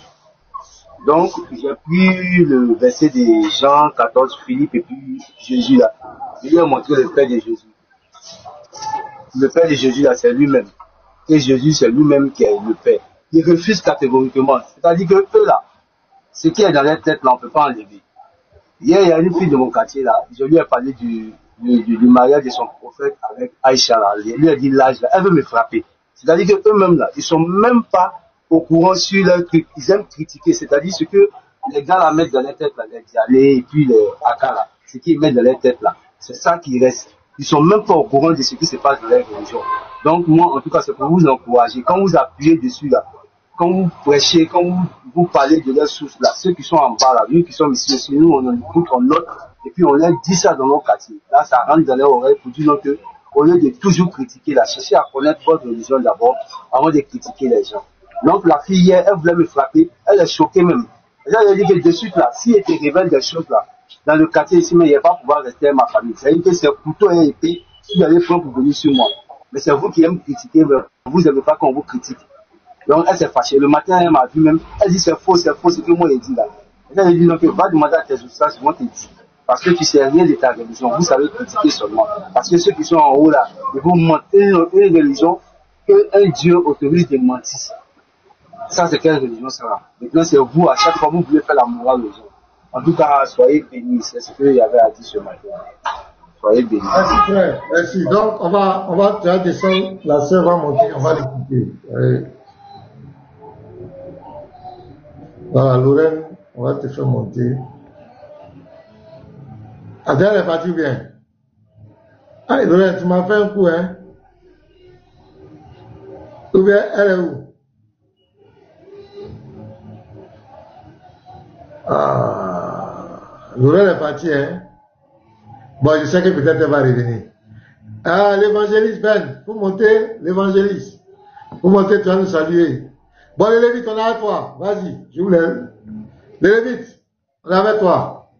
Donc j'ai pris le verset de Jean 14, Philippe et puis Jésus là. Je lui ai montré le Père de Jésus. Le Père de Jésus là, c'est lui-même. Et Jésus c'est lui-même qui est le Père. Ils refusent catégoriquement. C'est-à-dire que eux là, ce qui est dans leur tête là, on ne peut pas enlever. Hier, il y a une fille de mon quartier là, je lui ai parlé du mariage de son prophète avec Aïcha là. Je lui ai dit l'âge là, elle veut me frapper. C'est-à-dire qu'eux-mêmes là, ils ne sont même pas au courant sur leur truc. Ils aiment critiquer, c'est-à-dire ce que les gars là mettent dans leur tête là, les dialés et puis les haka là, ce qu'ils mettent dans leur tête là, c'est ça qui reste. Ils ne sont même pas au courant de ce qui se passe dans leur religion. Donc moi, en tout cas, c'est pour vous encourager. Quand vous appuyez dessus là, quand vous prêchez, quand vous parlez de leurs sources là, ceux qui sont en bas là, nous qui sommes ici, nous on écoute, on note, et puis on leur dit ça dans nos quartiers. Là, ça rentre dans leur oreille pour dire que, au lieu de toujours critiquer là, cherchez à connaître votre religion d'abord, avant de critiquer les gens. Donc la fille hier, elle voulait me frapper, elle est choquée même. Elle a dit que de suite là, si elle te révèle des choses là, dans le quartier ici, mais il n'y a pas pouvoir rester à ma famille. C'est-à-dire que c'est couteau et épée, si vous allez prendre pour venir sur moi. Mais c'est vous qui aimez critiquer, mais vous n'aimez pas qu'on vous critique. Donc elle s'est fâchée. Le matin, elle m'a vu même. Elle dit c'est faux, c'est que moi, elle dit là. Et elle dit non, que va demander à tes ustads, ils vont te dire. Parce que tu ne sais rien de ta religion. Vous savez critiquer seulement. Parce que ceux qui sont en haut là, ils vous montrent une religion qu'un Dieu autorise de mentir. Ça, c'est quelle religion ça va? Maintenant, c'est vous, à chaque fois, vous voulez faire la morale aux gens. En tout cas, soyez bénis. C'est ce qu'il y avait à dire ce matin. Soyez bénis. Merci, frère. Merci. Donc, on va tu vas descendre. La sœur va monter. On va l'écouter. Voilà, Lorraine, on va te faire monter. Adèle est partie bien. Allez, Lorraine, tu m'as fait un coup, hein? Ou bien, elle est où? Lorraine est partie, hein? Bon, je sais que peut-être elle va revenir. Ah, l'évangéliste Ben, pour monter, l'évangéliste. Pour monter, tu vas nous saluer. Bon, les Lévites, on est avec toi. Vas-y, je vous lève. Les Lévites, on est avec toi.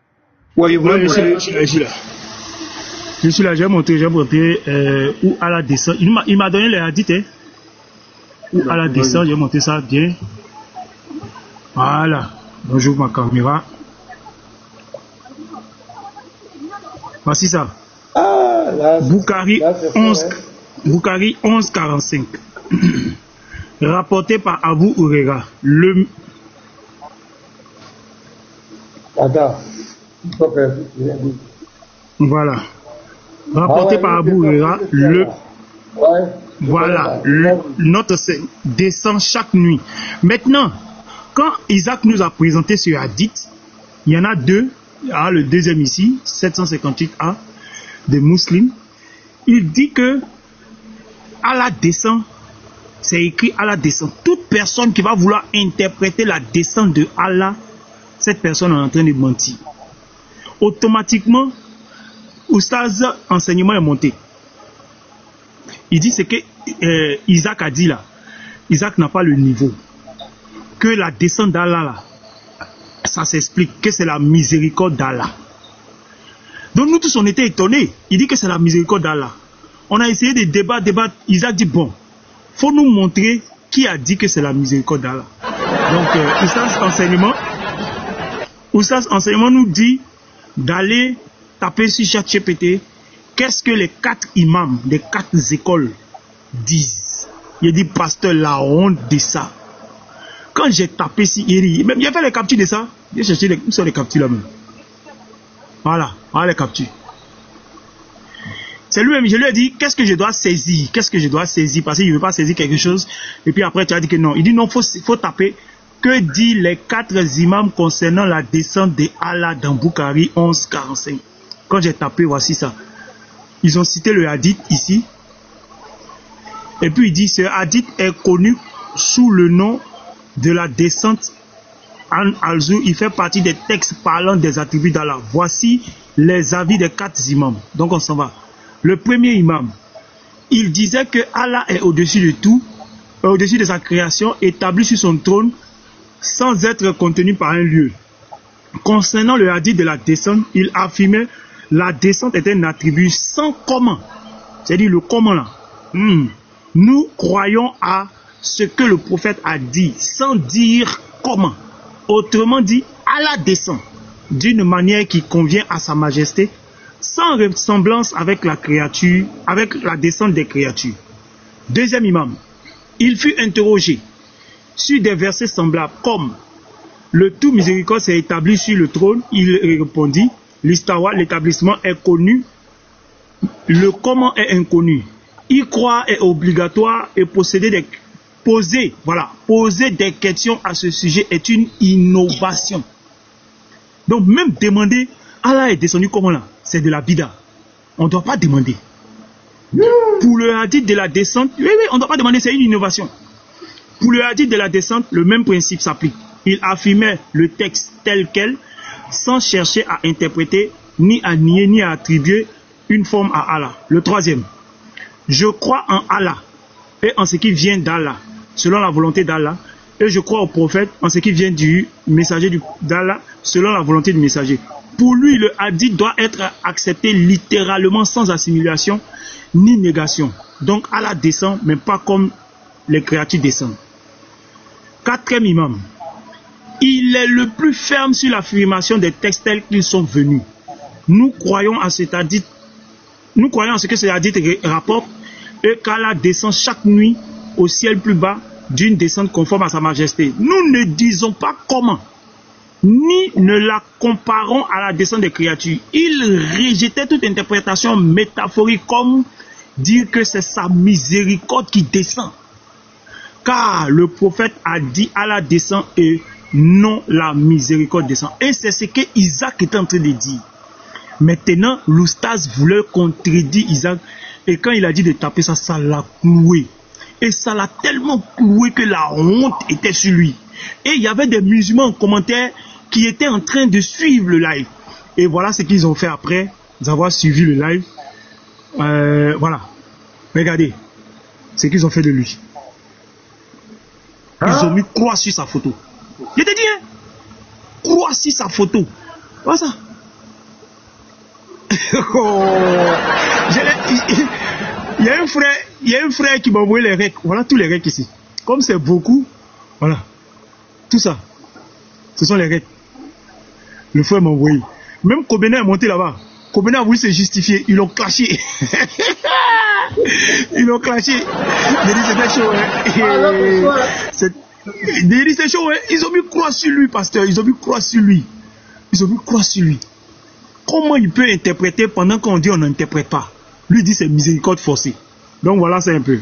Oui, je suis là. Je suis là, j'ai monté où à la descente. Il m'a donné les hadiths, hein. Où à la descente, j'ai monté ça bien. Voilà. Bonjour ma caméra. Voici ça. Bukhari 11:45. Rapporté par Abu Huraira. Voilà. Rapporté par Abu Huraira. Notre Seigneur descend chaque nuit. Maintenant, quand Isaac nous a présenté ce hadith, il y en a deux. Le deuxième ici, 758a, des musulmans. Il dit que Allah descend, c'est écrit Allah descend. Toute personne qui va vouloir interpréter la descente de Allah, cette personne est en train de mentir. Automatiquement, Oustaz, enseignement est monté. Il dit ce que Isaac a dit là. Isaac n'a pas le niveau. Que la descente d'Allah là, ça s'explique que c'est la miséricorde d'Allah. Donc nous tous on était étonnés. Il dit que c'est la miséricorde d'Allah. On a essayé de débattre. Isaac dit bon, faut nous montrer qui a dit que c'est la miséricorde d'Allah. Donc Oustaz enseignement nous dit d'aller taper sur ChatGPT. Qu'est-ce que les 4 imams des 4 écoles disent? Il dit pasteur, la honte de ça. Quand j'ai tapé si il a fait les captures de ça, j'ai cherché les captures là même. Voilà les captures. C'est lui-même, je lui ai dit, qu'est-ce que je dois saisir? Parce qu'il ne veut pas saisir quelque chose. Et puis après, tu as dit que non. Il dit non, faut taper. Que dit les 4 imams concernant la descente de Allah dans Bukhari 11:45? Quand j'ai tapé, voici ça. Ils ont cité le hadith ici. Et puis il dit, ce hadith est connu sous le nom de la descente en Al-Zur. Il fait partie des textes parlant des attributs d'Allah. Voici les avis des 4 imams. Donc on s'en va. Le premier imam, il disait que Allah est au-dessus de tout, au-dessus de sa création, établi sur son trône, sans être contenu par un lieu. Concernant le hadith de la descente, il affirmait la descente est un attribut sans comment. C'est-à-dire le comment là. Nous croyons à ce que le prophète a dit, sans dire comment. Autrement dit, Allah descend d'une manière qui convient à sa majesté, sans ressemblance avec la créature, avec la descente des créatures. Deuxième imam, il fut interrogé sur des versets semblables comme le tout miséricorde s'est établi sur le trône. Il répondit, l'istawa, l'établissement est connu, le comment est inconnu. Y croire est obligatoire et poser des questions à ce sujet est une innovation. Donc même demander Allah est descendu comment là, c'est de la bida. On ne doit pas demander. Pour le hadith de la descente, on ne doit pas demander, c'est une innovation. Pour le hadith de la descente, le même principe s'applique. Il affirmait le texte tel quel, sans chercher à interpréter, ni à nier, ni à attribuer une forme à Allah. Le troisième, je crois en Allah et en ce qui vient d'Allah, selon la volonté d'Allah, et je crois au prophète en ce qui vient du messager d'Allah, selon la volonté du messager. Pour lui, le hadith doit être accepté littéralement, sans assimilation ni négation. Donc Allah descend, mais pas comme les créatures descendent. Quatrième imam, il est le plus ferme sur l'affirmation des textes tels qu'ils sont venus. Nous croyons à cet hadith, nous croyons à ce que cet hadith rapporte, et qu'Allah descend chaque nuit au ciel plus bas d'une descente conforme à sa majesté. Nous ne disons pas comment, ni ne la comparons à la descente des créatures. Il rejetait toute interprétation métaphorique comme dire que c'est sa miséricorde qui descend. Car le prophète a dit à la descente et non la miséricorde descend. Et c'est ce que Isaac est en train de dire. Maintenant, l'oustaz voulait contredire Isaac. Et quand il a dit de taper ça, ça l'a cloué. Et ça l'a tellement cloué que la honte était sur lui. Et il y avait des musulmans en commentaire qui étaient en train de suivre le live. Et voilà ce qu'ils ont fait après avoir suivi le live. Voilà. Regardez ce qu'ils ont fait de lui. Ils ont mis croix sur sa photo. Je te dis, hein? Croix sur sa photo. Voilà ça. Il y a un frère qui m'a envoyé les règles. Voilà tous les règles ici. Comme c'est beaucoup, voilà. Tout ça. Ce sont les règles. Le frère m'a envoyé. Même Kobena est monté là-bas. Kobena a voulu se justifier. Ils l'ont clashé. Ils l'ont clashé. J'ai dit c'était chaud. J'ai dit c'est chaud. Ils ont mis croix sur lui, pasteur. Ils ont mis croix sur lui. Ils ont mis croix sur lui. Comment il peut interpréter pendant qu'on dit on n'interprète pas? Lui dit c'est miséricorde forcée. Donc voilà, c'est un peu.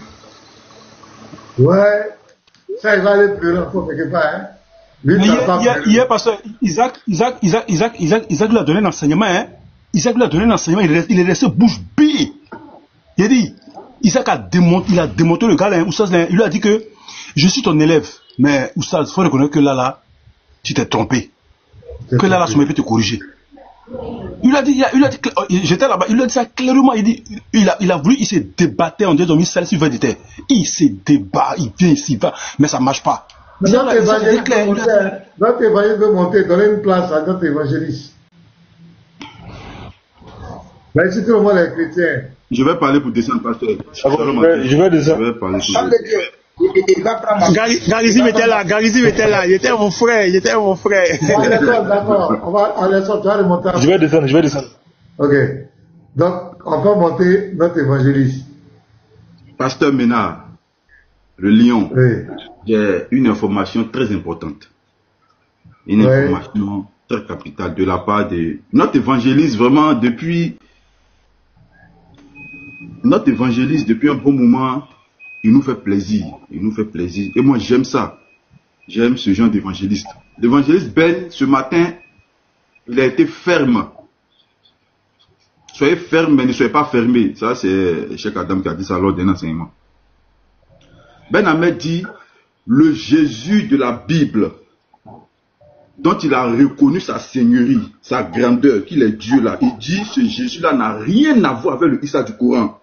Ouais. Ça, il va aller pleurer encore quelque part. Hein? Hier, pasteur, Isaac lui a donné un enseignement. Hein? Isaac lui a donné un enseignement. Il est resté bouche bée. Il a dit, Isaac a démonté le gars. Là, Oussaz, il lui a dit que je suis ton élève. Mais Oussaz, il faut reconnaître que là, tu t'es trompé. Que là, je peux te corriger. Il a dit, j'étais là-bas, il a dit ça clairement, il a voulu, il s'est débatté en disant, il s'est débat, il vient ici, va, mais ça ne marche pas. Notre évangéliste veut monter, donner une place à notre évangéliste. Mais c'est tout le monde les chrétiens. Je vais parler pour descendre, pasteur. Je vais descendre. Je vais parler Garizim était là, il était mon frère, D'accord, on va tu vas remonter. Je vais descendre. Ok. Donc, on peut monter notre évangéliste. Pasteur Ménard, le lion, oui. J'ai une information très importante. Une information très capitale de la part de notre évangéliste, vraiment, depuis un bon moment. Il nous fait plaisir. Et moi, j'aime ça. J'aime ce genre d'évangéliste. L'évangéliste Ben, ce matin, il a été ferme. Soyez ferme, mais ne soyez pas fermés. Ça, c'est Cheikh Adam qui a dit ça lors d'un enseignement. Ben Ahmed dit, le Jésus de la Bible, dont il a reconnu sa seigneurie, sa grandeur, qu'il est Dieu là. Il dit, ce Jésus-là n'a rien à voir avec le Issa du Coran.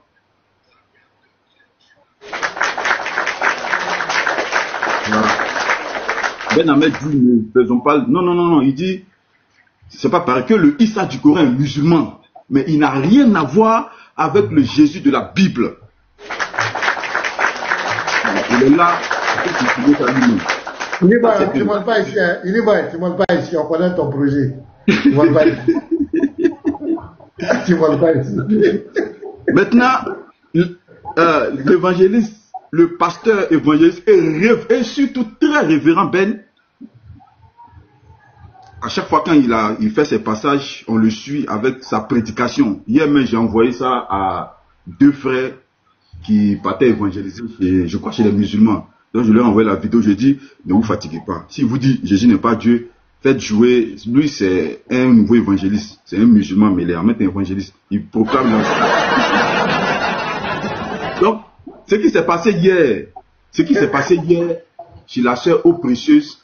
Ben Ahmed dit, ne faisons pas... Non, il dit, c'est pas pareil que le Issa du Coran est musulman, mais il n'a rien à voir avec le Jésus de la Bible. Il est là, tu ne montes pas ici, hein. Tu ne montes pas ici, on connaît ton projet. Tu ne montes pas ici. Tu ne montes pas ici. Maintenant, l'évangéliste, le pasteur évangéliste est surtout très révérend Ben. À chaque fois quand il fait ses passages, on le suit avec sa prédication. Hier même, j'ai envoyé ça à 2 frères qui partaient évangéliser, je crois, chez les musulmans. Donc je leur ai envoyé la vidéo, je dis, ne vous fatiguez pas. Si vous dites Jésus n'est pas Dieu, faites jouer. Lui, c'est un nouveau évangéliste. C'est un musulman, mais il est en même temps évangéliste. Il proclame. Donc, ce qui s'est passé hier chez la sœur eau précieuse,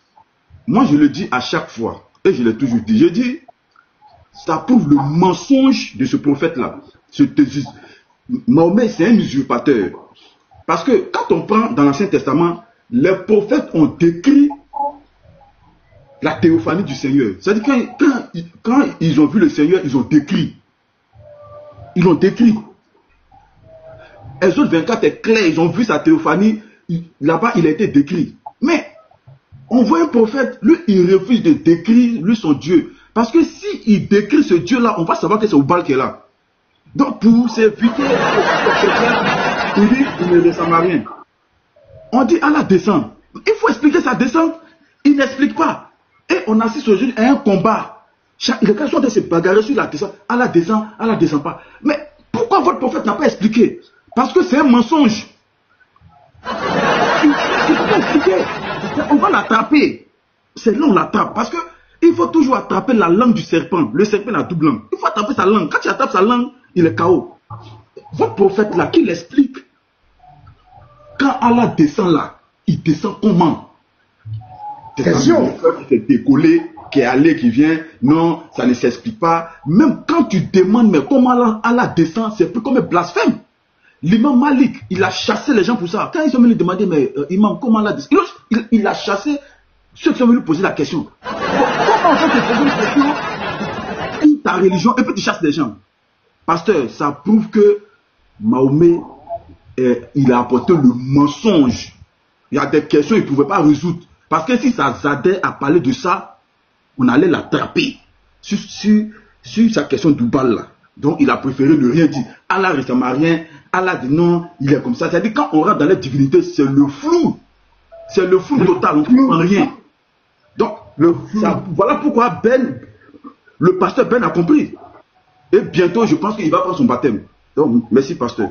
moi je le dis à chaque fois, et je l'ai toujours dit, je dis, ça prouve le mensonge de ce prophète-là. Mahomet, c'est un usurpateur. Parce que quand on prend dans l'Ancien Testament, les prophètes ont décrit la théophanie du Seigneur. C'est-à-dire que quand ils ont vu le Seigneur, ils ont décrit. Exode 24 est clair, ils ont vu sa théophanie, là-bas il a été décrit. Mais on voit un prophète, lui il refuse de décrire lui son Dieu. Parce que s'il décrit ce Dieu-là, on va savoir que c'est au bal qui est là. Donc pour s'éviter, il dit il est des Samarien. On dit Allah descend. Il faut expliquer sa descente. Il n'explique pas. Et on assiste aujourd'hui à un combat. Les gars sont en train de se bagarrer sur la descente. Allah descend pas. Mais pourquoi votre prophète n'a pas expliqué? Parce que c'est un mensonge. Il faut pas expliquer. On va l'attraper. C'est là on l'attrape. Parce que il faut toujours attraper la langue du serpent. Le serpent a double langue. Il faut attraper sa langue. Quand tu attrapes sa langue, il est KO. Votre prophète là, qui l'explique? Quand Allah descend là, il descend comment? Question. Qui s'est décollé, qui est allé, qui vient. Non, ça ne s'explique pas. Même quand tu demandes, mais comment Allah descend, c'est plus comme un blasphème. L'imam Malik, il a chassé les gens pour ça. Quand ils sont venus demander, mais imam, comment Allah descend? Il a chassé ceux qui sont venus poser la question. Comment on fait te poser une question, ta religion, et puis tu chasses les gens? Pasteur, ça prouve que Mahomet, il a apporté le mensonge. Il y a des questions qu'il ne pouvait pas résoudre. Parce que si ça zadait à parler de ça, on allait l'attraper sur sa question du bal là. Donc il a préféré ne rien dire. Allah ne ressemble à rien. Allah dit non, il est comme ça. C'est-à-dire quand on rentre dans les divinités, c'est le flou. C'est le flou total, on ne comprend rien. Donc voilà pourquoi le pasteur Ben a compris. Et bientôt, je pense qu'il va prendre son baptême. Donc, merci, pasteur.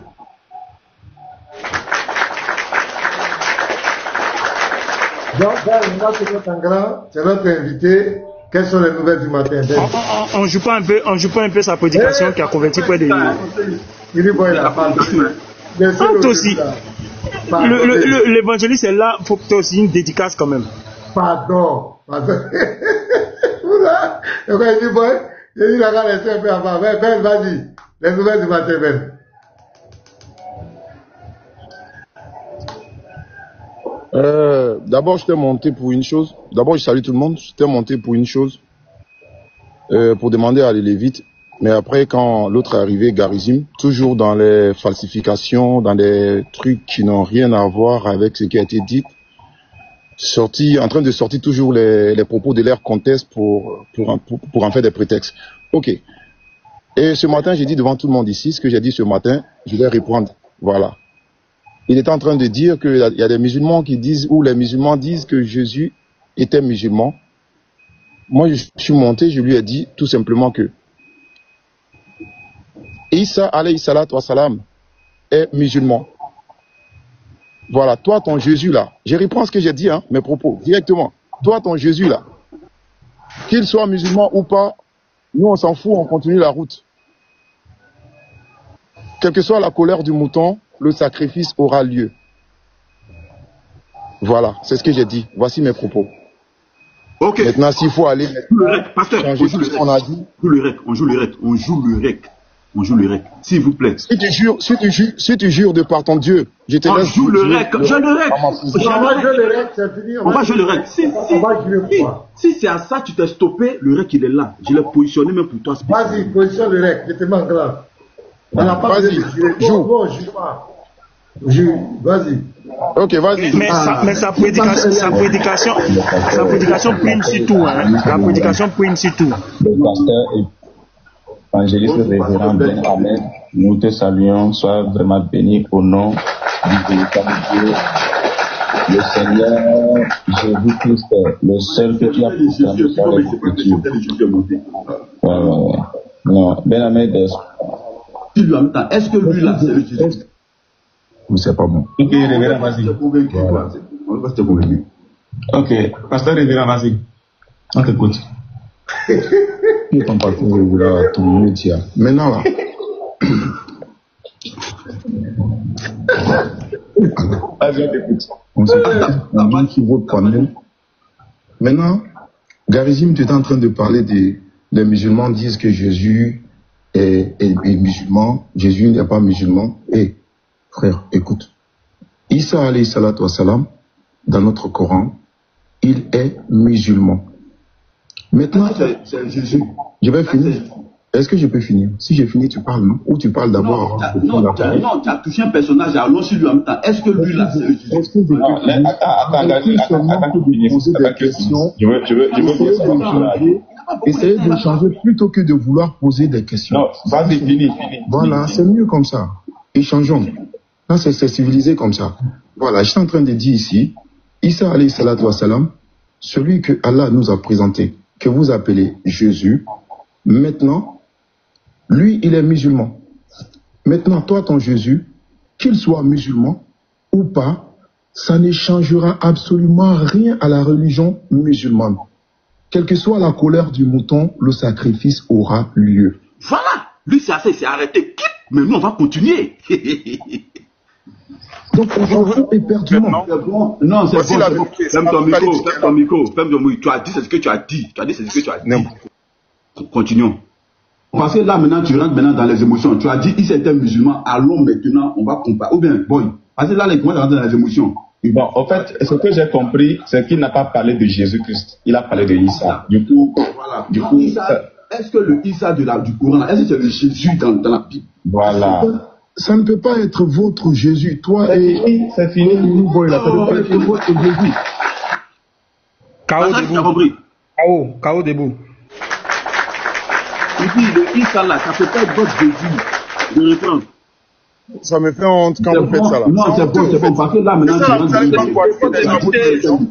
Donc, moi, c'est notre grand, c'est notre invité. Quelles sont les nouvelles du matin? On joue pas un peu sa prédication qui a converti près de... Toi aussi. L'évangéliste est là, il faut que tu aies aussi une dédicace quand même. Pardon. J'ai dit, la gare rester un peu avant. Ben, vas-y. Les nouvelles du matin, Ben. D'abord, j'étais monté pour une chose. D'abord, je salue tout le monde. J'étais monté pour une chose. Pour demander à aller vite. Mais après, quand l'autre est arrivé, Garizim, toujours dans les falsifications, dans des trucs qui n'ont rien à voir avec ce qui a été dit, en train de sortir toujours les propos de l'air conteste pour en faire des prétextes. Ok. Et ce matin, j'ai dit devant tout le monde ici, ce que j'ai dit ce matin, je vais répondre. Voilà. Il était en train de dire qu'il y a des musulmans qui disent, ou les musulmans disent que Jésus était musulman. Moi, je suis monté, je lui ai dit tout simplement que Isa alayhi salatu wa salam est musulman. Voilà, toi, ton Jésus là, je reprends ce que j'ai dit, hein, mes propos, directement. Toi, ton Jésus là, qu'il soit musulman ou pas, nous on s'en fout, on continue la route. Quelle que soit la colère du mouton, le sacrifice aura lieu. Voilà, c'est ce que j'ai dit. Voici mes propos. Ok. Maintenant, s'il faut aller... Pasteur, on joue le rec. S'il vous plaît. Si tu jures de par ton Dieu, je te laisse... On va jouer le rec. Si c'est à ça tu t'es stoppé, le rec il est là. Je l'ai positionné même pour toi. Vas-y, positionne le rec, je te manque là. Vas-y, joue. Vas-y. Ok, vas-y. Mais sa prédication prime sur tout. Hein. La prédication prime sur tout. Le pasteur évangéliste révérend Ben Ahmed, nous te saluons, sois vraiment béni au nom du véritable Dieu, le Seigneur Jésus-Christ, le seul que tu as proclamé par les Écritures. Ouais. Non, Ben Ahmed, est-ce que lui là, c'est le Jésus? C'est pas bon. Ok, révérend, vas-y. Ok, pasteur révérend, vas-y. On t'écoute. Maintenant là. On dit sur votre panel. Maintenant, Garizim, tu es en train de parler les musulmans disent que Jésus est musulman. Jésus n'est pas musulman. Frère, écoute. Isa alayhi salatu wa salam, dans notre Coran, il est musulman. Maintenant, je vais finir. Est-ce que je peux finir? Si j'ai fini, tu parles, non? Ou tu parles d'abord? Non, tu as touché un personnage, allons sur lui en même temps. Est-ce que lui là, c'est le Jésus? Est-ce que je peux poser des questions? Essayez de changer plutôt que de vouloir poser des questions. Non, vas-y, fini. Voilà, c'est mieux comme ça. Échangeons. Là, c'est civilisé comme ça. Voilà, je suis en train de dire ici, Isa alayhi salatu wa salam, celui que Allah nous a présenté, que vous appelez Jésus, maintenant, lui, il est musulman. Maintenant, toi, ton Jésus, qu'il soit musulman ou pas, ça ne changera absolument rien à la religion musulmane. Quelle que soit la colère du mouton, le sacrifice aura lieu. Voilà, lui c'est assez, c'est arrêté, mais nous on va continuer. Donc on s'en fout éperdument. Non, c'est bon. Ferme ton micro. Tu as dit c'est ce que tu as dit. Continuons. Parce que là maintenant tu rentres maintenant dans les émotions. Tu as dit il était musulman, allons maintenant, on va comparer. Ou bien, bon, parce que là les commencent à rentrer dans les émotions. Bon, en fait, ce que j'ai compris, c'est qu'il n'a pas parlé de Jésus-Christ. Il a parlé de Issa. Du coup, voilà. Est-ce que le Issa du Coran, est-ce que c'est le Jésus dans la Bible? Voilà. Ça ne peut pas être votre Jésus. Toi c'est fini. Ça peut pas être votre Jésus. K.O. debout. Et puis le Issa là, ça peut pas être votre Jésus. Je reprends. Ça me fait honte quand vous faites ça là. Non, c'est bon, parce que là maintenant, tu rentres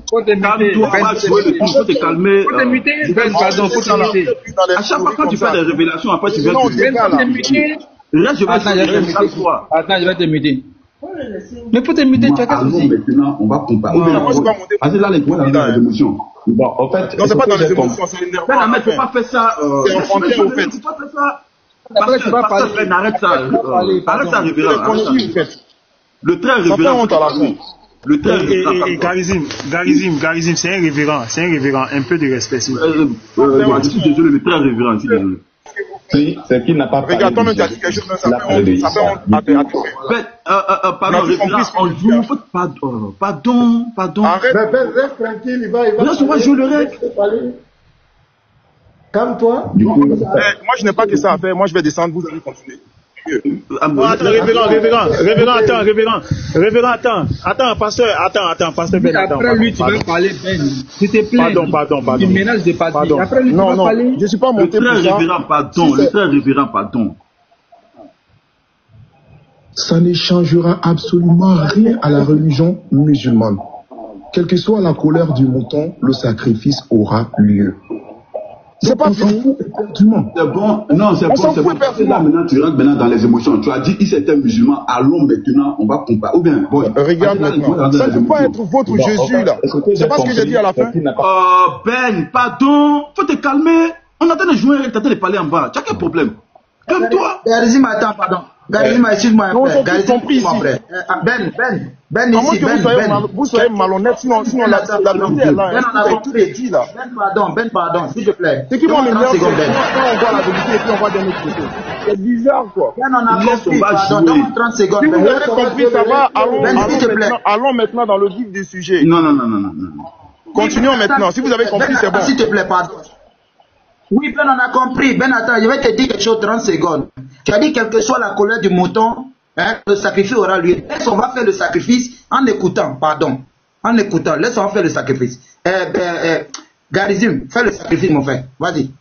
faut te calmer. À chaque fois quand tu fais des révélations, après tu viens là, je vais te muter. Mais pour te muter, tu as qu'à souci. Maintenant, on va comparer. Parce que là, les points dans les émotions. Bon, en fait, non, c'est pas dans les émotions, c'est l'énervement. Ben, mais faut pas faire ça. C'est enfantin, au fait. Faut pas faire ça. Pasteur, arrête ça. Arrête ça, révérend. Le très révérend. Le très révérend. Et Garizim, c'est un révérend, un peu de respect. Je suis désolé, le très révérend, s'il vous plaît. Si, c'est qu'il n'a pas parlé. Regarde, toi-même, tu as dit quelque chose, ça fait honte. Pardon, révérend, on joue, pardon. Arrête. Reste tranquille, il va. Là, je joue le règle. Calme-toi. Moi, je n'ai pas que ça à faire. Moi, je vais descendre, vous allez continuer. Révérend, attends, pasteur Ben, attends. Après lui, tu vas parler Ben. Tu te plains. Pardon. Tu ménages des parties. Après lui, tu vas parler. Je suis pas monté pour ça. Le très révérend, pardon. Ça ne changera absolument rien à la religion musulmane. Quelle que soit la colère du mouton, le sacrifice aura lieu. C'est pas fini. C'est bon. Non, c'est bon. Là, maintenant, tu rentres maintenant dans les émotions. Tu as dit, il était musulman, allons maintenant, on va comparer. Ou bien, bon. Regarde maintenant. Ça ne peut pas être votre Jésus, là. C'est pas ce que j'ai dit à la fin. Ben, pardon. Faut te calmer. On est en train de jouer, tu es en train de parler en bas. Tu as quel problème? Calme-toi. Garizim, attends, pardon. Garizim, excuse-moi, frère. Garizim, frère. Ben, ici, vous soyez malhonnête, sinon la vérité est là. Ben, pardon, s'il te plaît. C'est qui moi le meilleur, quand on voit la vérité et puis on voit d'un autre côté. C'est bizarre, quoi. Ben, on a compris, pardon, donne 30 secondes. Si vous avez compris, ça va, allons maintenant dans le vif du sujet. Non. Continuons maintenant. Si vous avez compris, c'est bon. S'il te plaît, pardon. Oui, Ben, on a compris. Ben, attends, je vais te dire quelque chose 30 secondes. Tu as dit quelle que soit la colère du mouton, le sacrifice aura lieu. Laisse-on va faire le sacrifice en écoutant, pardon. En écoutant, laisse-on faire le sacrifice. Garizim, fais le sacrifice, mon frère. Vas-y.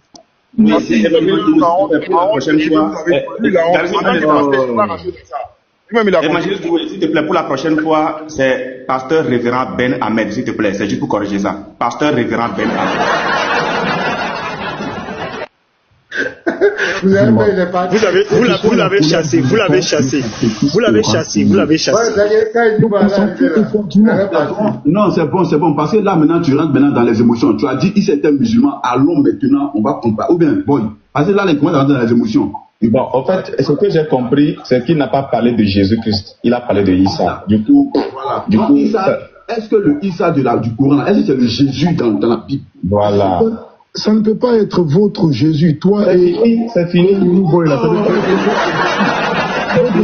Merci. Évangéliste, s'il te plaît, pour la prochaine fois, c'est pasteur révérend Ben Ahmed, s'il te plaît. C'est juste pour corriger ça. Pasteur révérend Ben Ahmed. Vous l'avez chassé. Non, c'est bon, parce que là maintenant tu rentres maintenant dans les émotions. Tu as dit il était musulman, allons maintenant, on va comparer. Ou bien, bon, parce que là les commencent à rentrer dans les émotions. Bon, en fait, ce que j'ai compris, c'est qu'il n'a pas parlé de Jésus-Christ. Il a parlé de Issa. Du coup, est-ce que le Issa du Coran, est-ce que c'est le Jésus dans la Bible? Voilà. Ça ne peut pas être votre Jésus. Toi c'est fini. Votre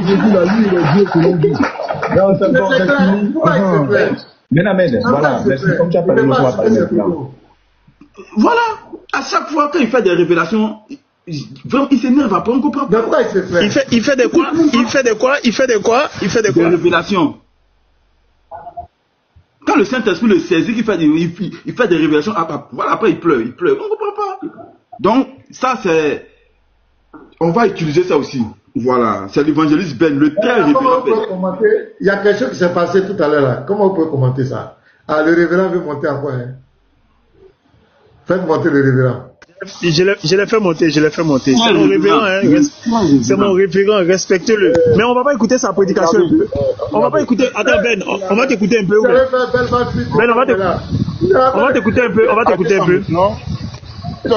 Jésus, là, lui, il est Dieu que l'on dit. Non, c'est bon, c'est fini. Voilà. Merci, comme tu as parlé, on va parler maintenant. Voilà. À chaque fois qu'il fait des révélations, vraiment, il s'énerve, après on comprend pas. Pourquoi il se fait? Il fait de quoi? Des révélations. Quand le Saint-Esprit le saisit, il fait des révélations, voilà, après il pleure. On ne comprend pas. Donc, ça c'est... On va utiliser ça aussi. Voilà, c'est l'évangéliste Ben, le très révérend Ben. Il y a quelque chose qui s'est passé tout à l'heure là. Comment vous pouvez commenter ça? Ah, le révérend veut monter à quoi, hein? Faites monter le révérend. Je l'ai fait monter. C'est mon révérend, hein. C'est mon révérend, respectez-le. Mais on va pas écouter sa prédication un peu. On va pas écouter. Attends, Ben, on va t'écouter un peu. Ben, on va t'écouter un peu. Non,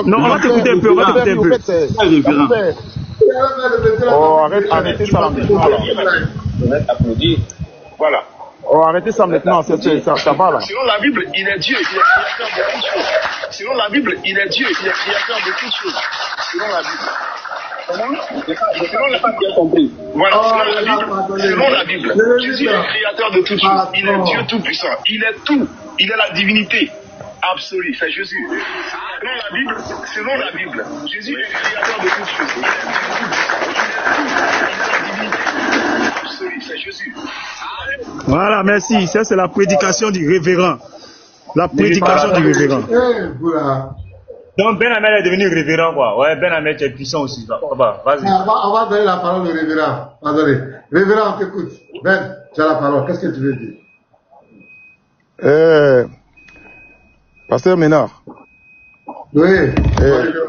on va t'écouter un peu. Oh, arrêtez ça maintenant. Voilà. Oh, arrêtez ça maintenant, ça va là. Selon la Bible, il est Dieu, il est créateur de toutes choses. Selon la Bible, il est Dieu, il est créateur de toutes choses. Selon la Bible. Comment? Je n'ai pas bien compris. Voilà, selon la Bible, Jésus est créateur de toutes choses. Il est Dieu tout-puissant. Il est tout. Il est la divinité absolue. C'est Jésus. Selon la Bible, Jésus est créateur de toutes choses. Il est Dieu tout-puissant. Il est la divinité absolue. C'est Jésus. Voilà, merci. Ça, c'est la prédication du révérend. La prédication du révérend. Donc, Ben Hamed est devenu révérend, quoi. Ouais, Ben Hamed est puissant aussi. Vas-y. On va donner la parole au révérend. Attendez. Révérend, on t'écoute. Ben, tu as la parole. Qu'est-ce que tu veux dire? Pasteur Ménard. Oui.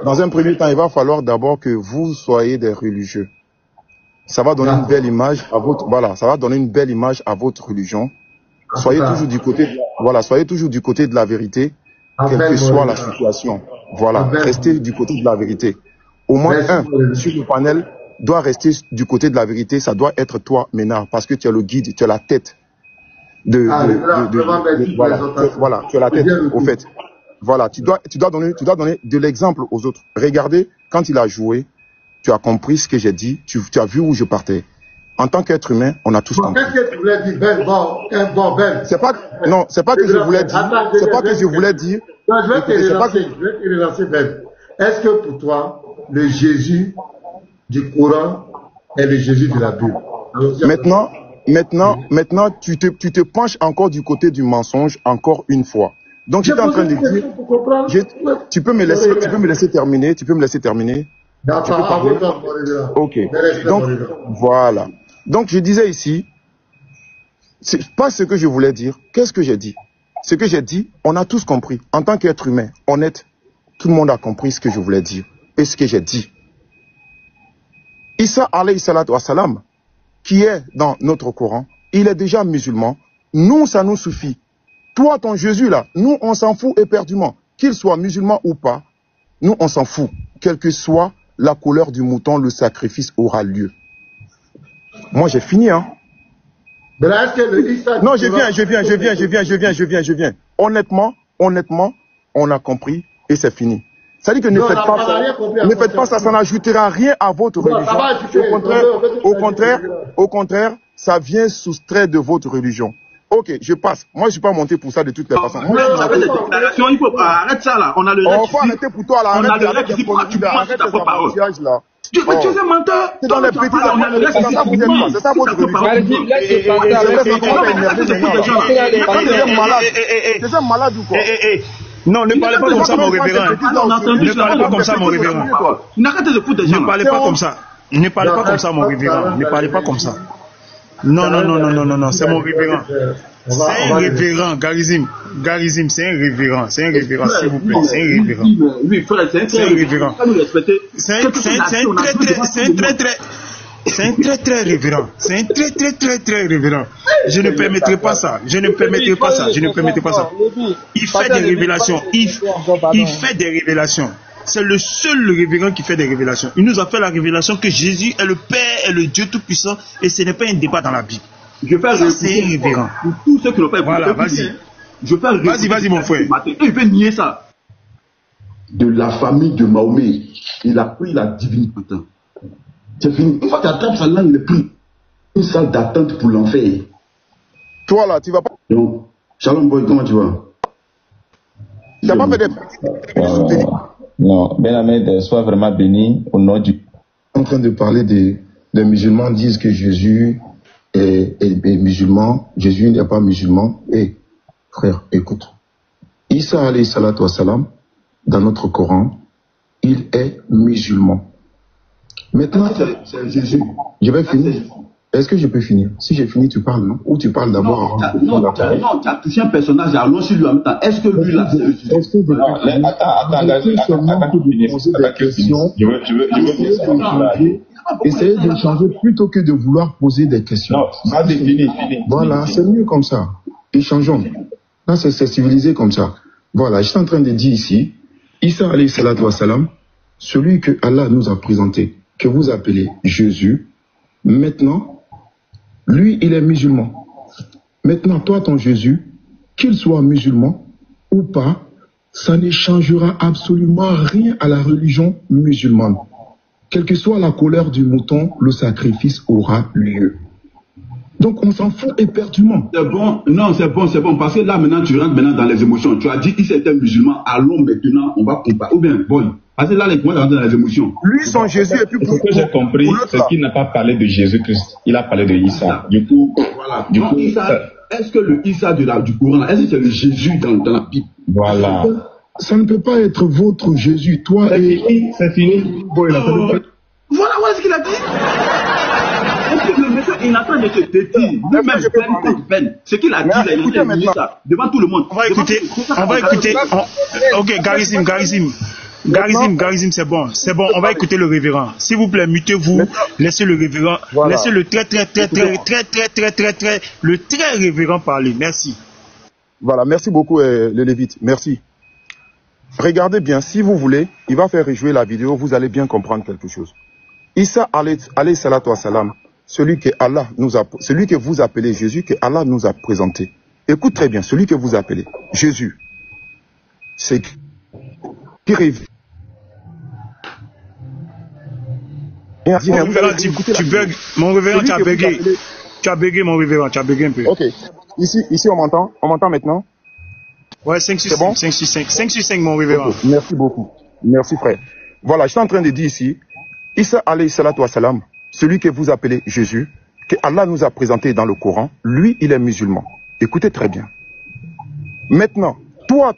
Dans un premier temps, il va falloir d'abord que vous soyez des religieux. Ça va donner une belle image à votre, voilà, ça va donner une belle image à votre religion. Soyez toujours du côté, soyez toujours du côté de la vérité, quelle que soit la situation. Voilà, restez du côté de la vérité. Au moins un sur le panel doit rester du côté de la vérité. Ça doit être toi, Ménard, parce que tu es le guide, tu es la tête voilà, tu es la tête au fait. Voilà, tu dois donner de l'exemple aux autres. Regardez, quand il a joué, tu as compris ce que j'ai dit, tu as vu où je partais. En tant qu'être humain, on a tous compris. Qu'est-ce que tu voulais dire, Ben? Ben. C'est pas que je voulais dire. C'est pas que je voulais dire. Non, je vais te relancer, Ben. Est-ce que pour toi, le Jésus du Coran est le Jésus de la Bible? Maintenant, tu te penches encore du côté du mensonge, encore une fois. Donc, j'étais en train de dire, tu peux me laisser terminer. Ok. Donc, voilà. Donc, je disais ici, c'est pas ce que je voulais dire. Qu'est-ce que j'ai dit? Ce que j'ai dit, on a tous compris. En tant qu'être humain, honnête, tout le monde a compris ce que je voulais dire et ce que j'ai dit. Isa alayhi salatu wassalam, qui est dans notre Coran, il est déjà musulman. Nous, ça nous suffit. Toi, ton Jésus là, nous, on s'en fout éperdument. Qu'il soit musulman ou pas, nous, on s'en fout. Quelle que soit la couleur du mouton, le sacrifice aura lieu. Moi, j'ai fini, hein. Non, je viens. Honnêtement, on a compris et c'est fini. Ça dit que ne faites pas ça, ça n'ajoutera rien à votre religion. Au contraire, ça vient soustraire de votre religion. Ok, je passe. Moi, je suis pas monté pour ça de toutes les façons. Arrête ça là. On a le règle. Faut arrêter pour toi là. Arrête tes maquillages là. Tu es un menteur. C'est dans les petits c'est ça votre religion. C'est un malade ou quoi? Non, ne parlez pas comme ça, mon révérend. Ne parlez pas comme ça, mon révérend. Ne parlez pas comme ça. Ne parlez pas comme ça, mon révérend. Ne parlez pas comme ça. Non, c'est mon révérend. C'est un révérend, Garizim, c'est un révérend, s'il vous plaît, c'est un révérend. C'est un révérend. C'est un très révérend. C'est un très révérend. Je ne permettrai pas ça. Il fait des révélations. Il fait des révélations. C'est le seul révérend qui fait des révélations. Il nous a fait la révélation que Jésus est le Père et le Dieu Tout-Puissant et ce n'est pas un débat dans la Bible. Je vais faire c'est révérend. Pour tous ceux qui n'ont pas écouté. Voilà, vas-y. Je vais faire vas-y, mon frère. Et il peut nier ça. De la famille de Mahomet, il a pris la divinité. C'est fini. Une fois que tu attrapes sa langue, il est pris. Une salle d'attente pour l'enfer. Toi là, tu vas pas. Donc, Shalom Boy, comment tu vas? Tu n'as pas fait des. Non, Ben Hamed, sois vraiment béni au nom du. En train de parler des musulmans disent que Jésus est musulman. Jésus n'est pas musulman. Frère, écoute. Isa alayhi salatu wassalam, dans notre Coran, il est musulman. Maintenant, Jésus. Je vais finir. Est-ce que je peux finir? Si j'ai fini, tu parles, non? Ou tu parles d'abord? Non, tu as touché un personnage, allons sur lui en même temps. Est-ce que lui là, c'est Jésus? Est-ce que essayez d'échanger plutôt que de vouloir poser des questions. Non, c'est fini. Voilà, c'est mieux comme ça. Échangeons. Là, c'est civilisé comme ça. Voilà, je suis en train de dire ici, Isa alayhi salatu wa salam, celui que Allah nous a présenté, que vous appelez Jésus, maintenant, lui, il est musulman. Maintenant, toi, ton Jésus, qu'il soit musulman ou pas, ça ne changera absolument rien à la religion musulmane. Quelle que soit la couleur du mouton, le sacrifice aura lieu. Donc, on s'en fout éperdument. C'est bon, non, c'est bon, parce que là, maintenant, tu rentres maintenant dans les émotions. Tu as dit qu'il était musulman, allons maintenant, on va comparer. Ou bien, bon, parce que là, les gens rentrent dans les émotions. Lui, son Jésus, et puis pour ce que j'ai compris, c'est qu'il n'a pas parlé de Jésus-Christ, il a parlé de Issa. Du coup, voilà. Est-ce que le Issa du Coran, est-ce que c'est le Jésus dans la Bible? Voilà. Ça ne peut pas être votre Jésus, toi c'est fini. Voilà ce qu'il a dit. Il n'a pas de se têtir. Lui-même, peine. Ce qu'il a dit, là, il a dit ça devant tout le monde. On va écouter. Ok, Garizim, c'est bon. On va écouter le révérend. S'il vous plaît, mutez-vous. Laissez le révérend. Voilà. Laissez le très révérend parler. Merci. Voilà, merci beaucoup, le Lévite. Merci. Regardez bien, si vous voulez, il va faire rejouer la vidéo, vous allez bien comprendre quelque chose. Isa alayhi salatu wa salam, celui que vous appelez Jésus, que Allah nous a présenté. Écoute très bien, celui que vous appelez Jésus, c'est qui rêve. Tu bugs, mon révérend, tu as bugué. Tu as bugué, mon révérend, tu as bugué un peu. Ok, ici on m'entend maintenant? Ouais, 5 sur 5, 5 sur 5, 5 sur 5, mon révérend. Okay. Merci beaucoup. Merci, frère. Voilà, je suis en train de dire ici, Isa alayhi salatu wa salam, celui que vous appelez Jésus, que Allah nous a présenté dans le Coran, lui, il est musulman. Écoutez très bien. Maintenant, toi,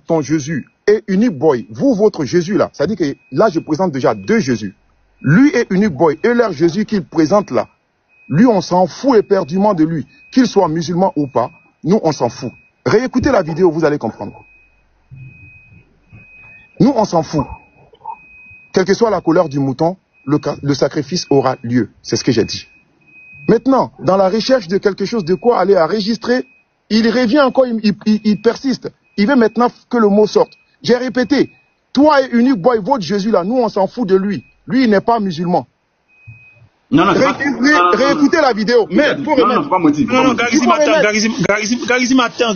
ton Jésus est unique boy. Vous, votre Jésus là, ça dit que là, je présente déjà deux Jésus. Lui est unique boy. Et leur Jésus qu'il présente là, lui, on s'en fout éperdument de lui. Qu'il soit musulman ou pas, nous, on s'en fout. Réécoutez la vidéo, vous allez comprendre. Nous, on s'en fout. Quelle que soit la couleur du mouton, le sacrifice aura lieu. C'est ce que j'ai dit. Maintenant, dans la recherche de quelque chose de quoi aller enregistrer, il revient encore, il persiste. Il veut maintenant que le mot sorte. J'ai répété, toi et unique boy, votre Jésus là, nous, on s'en fout de lui. Lui, il n'est pas musulman. Réécoutez la vidéo. Mais faut remettre. Non, Garizim, attends.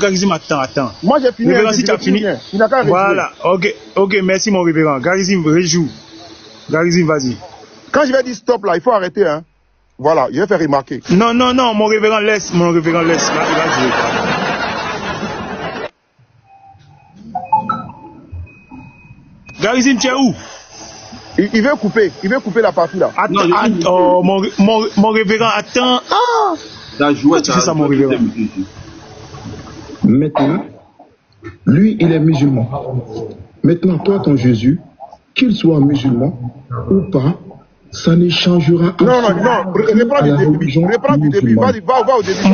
Moi, j'ai fini. Si tu as fini. Il n'a qu'à réjouir. Voilà, ok, merci mon révérend. Garizim, réjoue. Garizim, vas-y. Quand je vais dire stop là, il faut arrêter, hein. Voilà, je vais faire remarquer. Non, mon révérend laisse. Là, il va jouer. Garizim, tu es où? Il veut couper la partie là. Mon révérend, attends. Tu fais ça, mon révérend. Maintenant, lui, il est musulman. Maintenant, toi, ton Jésus, qu'il soit musulman ou pas, ça ne changera absolument. Non, reprends du début. Va au début.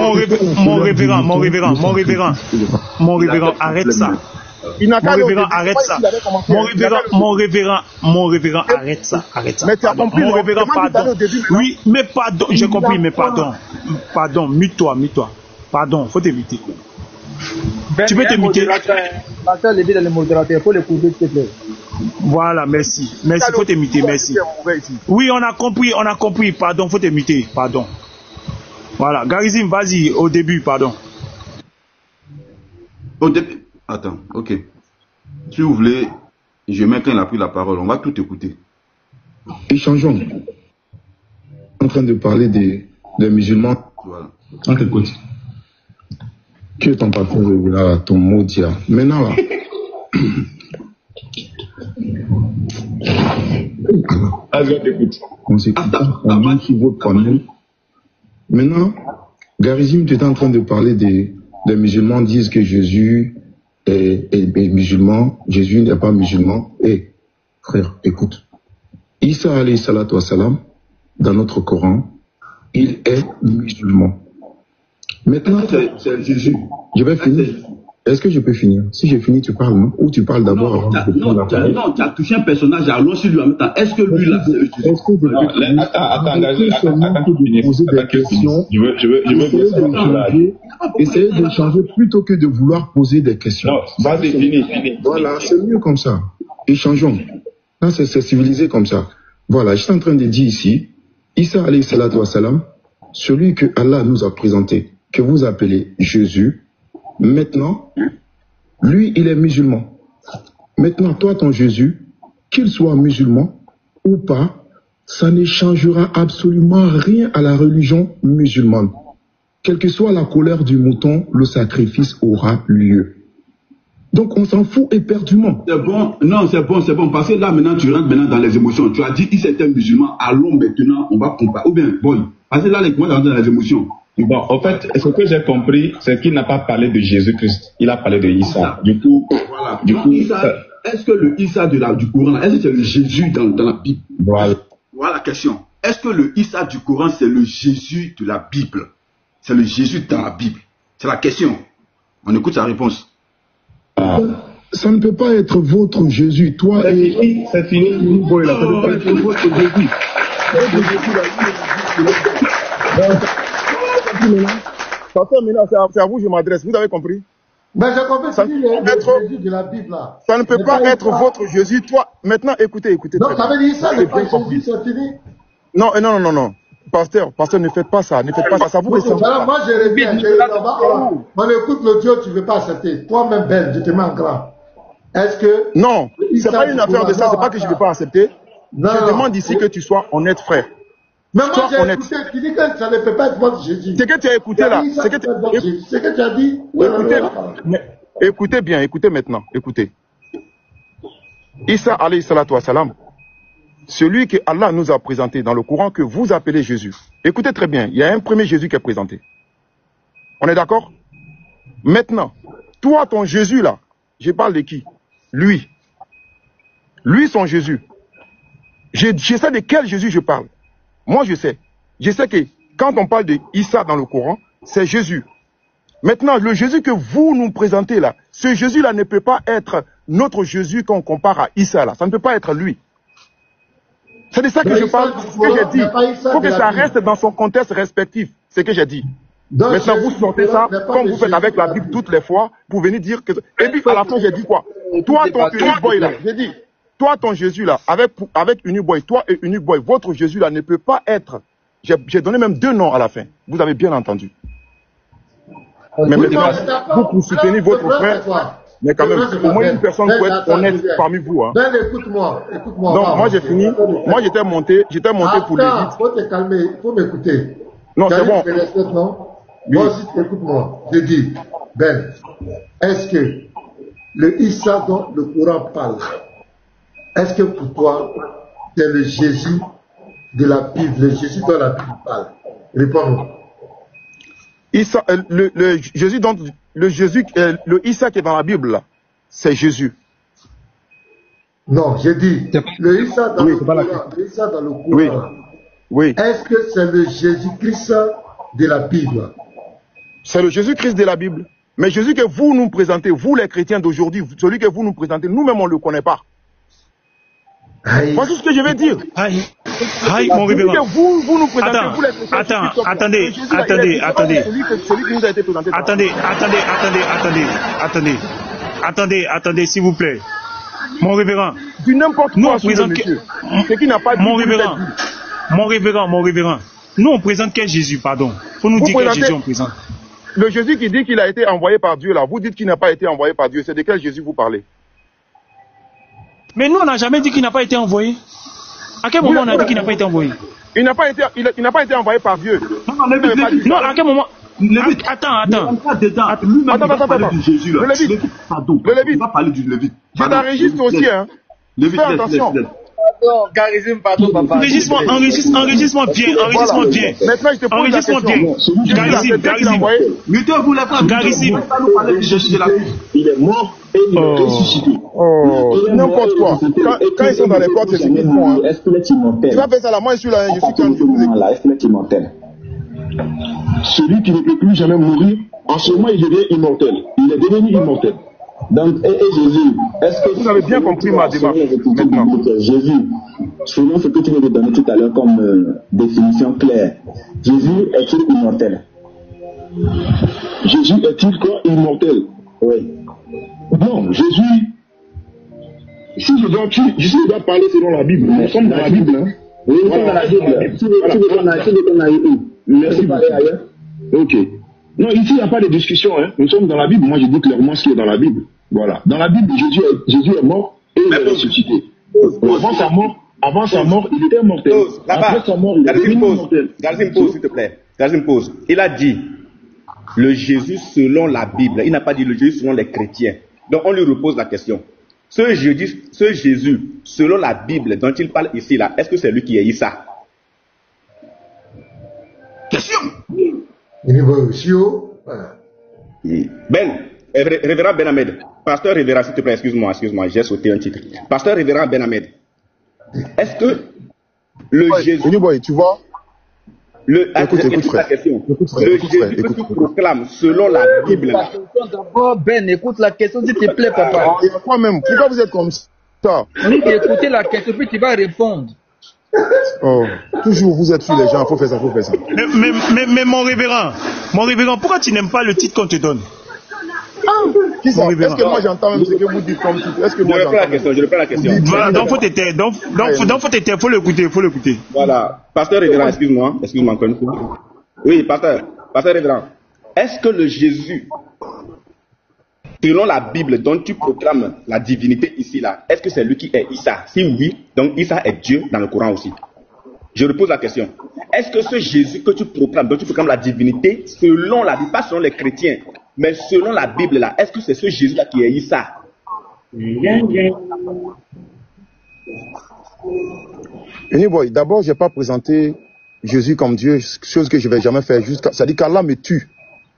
Mon révérend, arrête ça. Arrête ça. Mon révérend, arrête ça. Mais tu as compris, mon révérend, pardon. Oui, mais pardon, j'ai compris, mais pardon. Pardon, mute-toi. Pardon, faut t'éviter. Tu peux t'éviter. Voilà, merci. Merci, faut t'éviter, merci. Oui, on a compris, pardon, faut t'éviter, pardon. Voilà, Garizim, vas-y, au début, pardon. Au début. Attends, ok. Si vous voulez, je mets quand il a pris la parole, on va tout écouter. Échangeons. En train de parler des musulmans. Voilà. On t'écoute. Qui est ton patron, là, ton maudit là. Maintenant là. On s'écoute. On monte sur votre panel. Maintenant, Garizim, tu es en train de parler des musulmans disent que Jésus est musulman, Jésus n'est pas musulman. Frère, écoute. Isa alayhi salatu wassalam, dans notre Coran, il est musulman. Maintenant, c'est Jésus. Je vais finir. Est-ce que je peux finir? Si j'ai fini, tu parles, non? Ou tu parles d'abord avant de prendre la parole? Non, tu as touché un personnage, allons sur lui en même temps. Est-ce que lui, là, c'est le Jésus? Est-ce que je peux poser des questions? Essayez d'échanger plutôt que de vouloir poser des questions. Non, vas-y, fini. Voilà, c'est mieux comme ça. Échangeons. Là, c'est civilisé comme ça. Voilà, je suis en train de dire ici, Isa alayhi salatu wassalam, celui que Allah nous a présenté, que vous appelez Jésus, maintenant, lui, il est musulman. Maintenant, toi, ton Jésus, qu'il soit musulman ou pas, ça ne changera absolument rien à la religion musulmane. Quelle que soit la couleur du mouton, le sacrifice aura lieu. Donc, on s'en fout éperdument. C'est bon, non, c'est bon, parce que là, maintenant, tu rentres maintenant dans les émotions. Tu as dit, il était musulman, allons maintenant, on va comparer. Ou bien, bon, parce que là, les commences dans les émotions. Bon, en fait, ce que j'ai compris, c'est qu'il n'a pas parlé de Jésus-Christ. Il a parlé de Issa. Du coup, voilà. Est-ce que le Issa du Coran, est-ce que c'est le Jésus dans la Bible? Voilà la question. Est-ce que le Issa du Coran, c'est le Jésus de la Bible? C'est le Jésus dans la Bible? C'est la question. On écoute sa réponse. Ça ne peut pas être votre Jésus, toi et... C'est fini. Bon, ça ne peut pas être votre Jésus. C'est à vous que je m'adresse, vous avez compris? Ben, j'ai compris, c'est le Jésus de la Bible là. Ça ne peut pas être votre Jésus, toi. Maintenant, écoutez. Donc, ça veut dire ça, le pas Jésus, c'est fini? Non. Pasteur, ne faites pas ça, ça vous ressemble. Voilà, moi je reviens, on écoute l'audio, tu ne veux pas accepter. Toi-même, Ben, je te mets en grand. Est-ce que... Non, c'est pas une affaire de ça, c'est pas que je ne veux pas accepter. Je demande ici que tu sois honnête, frère. Mais moi j'ai écouté, tu dis que ça ne peut pas être votre Jésus. C'est que tu as écouté là. C'est que tu as dit. Écoutez bien, écoutez maintenant, écoutez. Isa alayhi salatu wassalam, celui que Allah nous a présenté dans le Coran que vous appelez Jésus. Écoutez très bien, il y a un premier Jésus qui est présenté. On est d'accord? Maintenant, toi, ton Jésus là, je parle de qui? Lui. Lui, son Jésus. Je sais de quel Jésus je parle. Moi, je sais. Je sais que quand on parle de Issa dans le Coran, c'est Jésus. Maintenant, le Jésus que vous nous présentez là, ce Jésus-là ne peut pas être notre Jésus qu'on compare à Issa là. Ça ne peut pas être lui. C'est de ça que je parle, ce que j'ai dit. Il faut que ça reste dans son contexte respectif, ce que j'ai dit. Donc, maintenant, vous sortez ça, comme vous faites avec la Bible toutes les fois, pour venir dire que... Et puis, à la fin, j'ai dit quoi? Toi, ton unique boy là, j'ai dit, toi, ton Jésus là, avec unique boy, toi et unique boy, votre Jésus là ne peut pas être... J'ai donné même 2 noms à la fin. Vous avez bien entendu. Mais maintenant, vous soutenez votre frère... Mais quand même, au moins une personne peut être honnête parmi vous. Hein. Ben, écoute-moi. Donc, moi, j'ai fini. Moi, j'étais monté pour les vides. Faut te calmer, il faut m'écouter. Non, c'est bon. Oui. Moi aussi, écoute-moi. Je dis, Ben, est-ce que le Issa dont le Coran parle, est-ce que pour toi, c'est le Jésus de la Bible, le Jésus dont la Bible parle? Réponds-nous. Issa, le Jésus dont le Issa qui est dans la Bible là, c'est Jésus. Non, j'ai dit le Issa dans le Coran. Oui. Est-ce que c'est le Jésus-Christ de la Bible? C'est le Jésus-Christ de la Bible. Mais Jésus que vous nous présentez, vous les chrétiens d'aujourd'hui, celui que vous nous présentez, nous-mêmes on ne le connaît pas. Voici ce que je vais dire. Mon révérend. Vous nous présentez, vous les chrétiens. Attendez. Celui qui nous a été présenté. Attendez, s'il vous plaît. Mon révérend. Du n'importe quoi, monsieur. Ce qui n'a pas dit. Mon révérend. Nous, on présente quel Jésus, pardon? Faut nous dire quel Jésus on présente. Le Jésus qui dit qu'il a été envoyé par Dieu, là, vous dites qu'il n'a pas été envoyé par Dieu. C'est de quel Jésus vous parlez? Mais nous, on n'a jamais dit qu'il n'a pas été envoyé. À quel moment on a dit qu'il n'a pas été envoyé? Il n'a pas été envoyé par Dieu. Non, à quel moment? Attends. Le Lévite. Je t'enregistre aussi, hein. Fais attention. Pardon, charisme, pardon, papa. Enregistre-moi bien, enregistre-moi bien. Maintenant, je te pose la question. Il est mort et il est ressuscité. N'importe quoi. Quand ils sont dans les portes, c'est ce qu'ils font. Hein. Est-ce qu'il est immortel? Tu vas faire ça là, moi je suis là, je suis calme. Est-ce qu'il est immortel? Celui qui ne peut plus jamais mourir, en ce moment il devient immortel. Il est devenu immortel. Donc, et Jésus, est-ce que vous avez bien compris ma démarche maintenant? Jésus, selon ce que tu viens de donner tout à l'heure comme définition claire, Jésus est-il immortel? Jésus est-il quoi immortel? Oui. Non, Jésus, si je dois parler selon la Bible, nous sommes dans la Bible. Hein? Oui, nous sommes dans la Bible. Tu veux qu'on aille où? Merci beaucoup. Ok. Non, ici, il n'y a pas de discussion. Hein. Nous sommes dans la Bible. Moi, je dis clairement ce qui est dans la Bible. Voilà. Dans la Bible, Jésus est mort et il est ressuscité. Avant sa mort, il était mortel. Après sa mort, il était immortel. Gardez une pause, s'il te plaît. Gardez une pause. Il a dit le Jésus selon la Bible. Il n'a pas dit le Jésus selon les chrétiens. Donc, on lui repose la question. Ce Jésus, selon la Bible dont il parle ici, là, est-ce que c'est lui qui est Issa? Question. Révérend Ben Ahmed, pasteur révérend, s'il te plaît, excuse-moi, j'ai sauté un titre. Pasteur révérend Ben Ahmed, est-ce que le Jésus, tu vois, écoute frère, le Jésus que tu proclames selon la Bible, d'abord Ben, écoute la question s'il te plaît, papa. Moi-même, pourquoi vous êtes comme ça? Écoutez la question, puis tu vas répondre. Oh, toujours vous êtes sur les gens, faut faire ça. Mais mon révérend, pourquoi tu n'aimes pas le titre qu'on te donne? Qui ça? Est-ce que moi j'entends même ce que vous dites comme titre? Est-ce que moi j'entends? Je reprends la question. Voilà, donc faut t'éteindre, faut l'écouter. Voilà, pasteur révérend, excuse-moi encore une fois. Oui, pasteur révérend, est-ce que le Jésus, selon la Bible dont tu proclames la divinité ici, là, est-ce que c'est lui qui est Issa? Si oui, donc Issa est Dieu dans le Coran aussi. Je repose la question. Est-ce que ce Jésus que tu proclames, dont tu proclames la divinité, selon la Bible, pas selon les chrétiens, mais selon la Bible, là, est-ce que c'est ce Jésus-là qui est Issa? Boy, d'abord, je n'ai pas présenté Jésus comme Dieu, chose que je ne vais jamais faire. Ça dit qu'Allah me tue.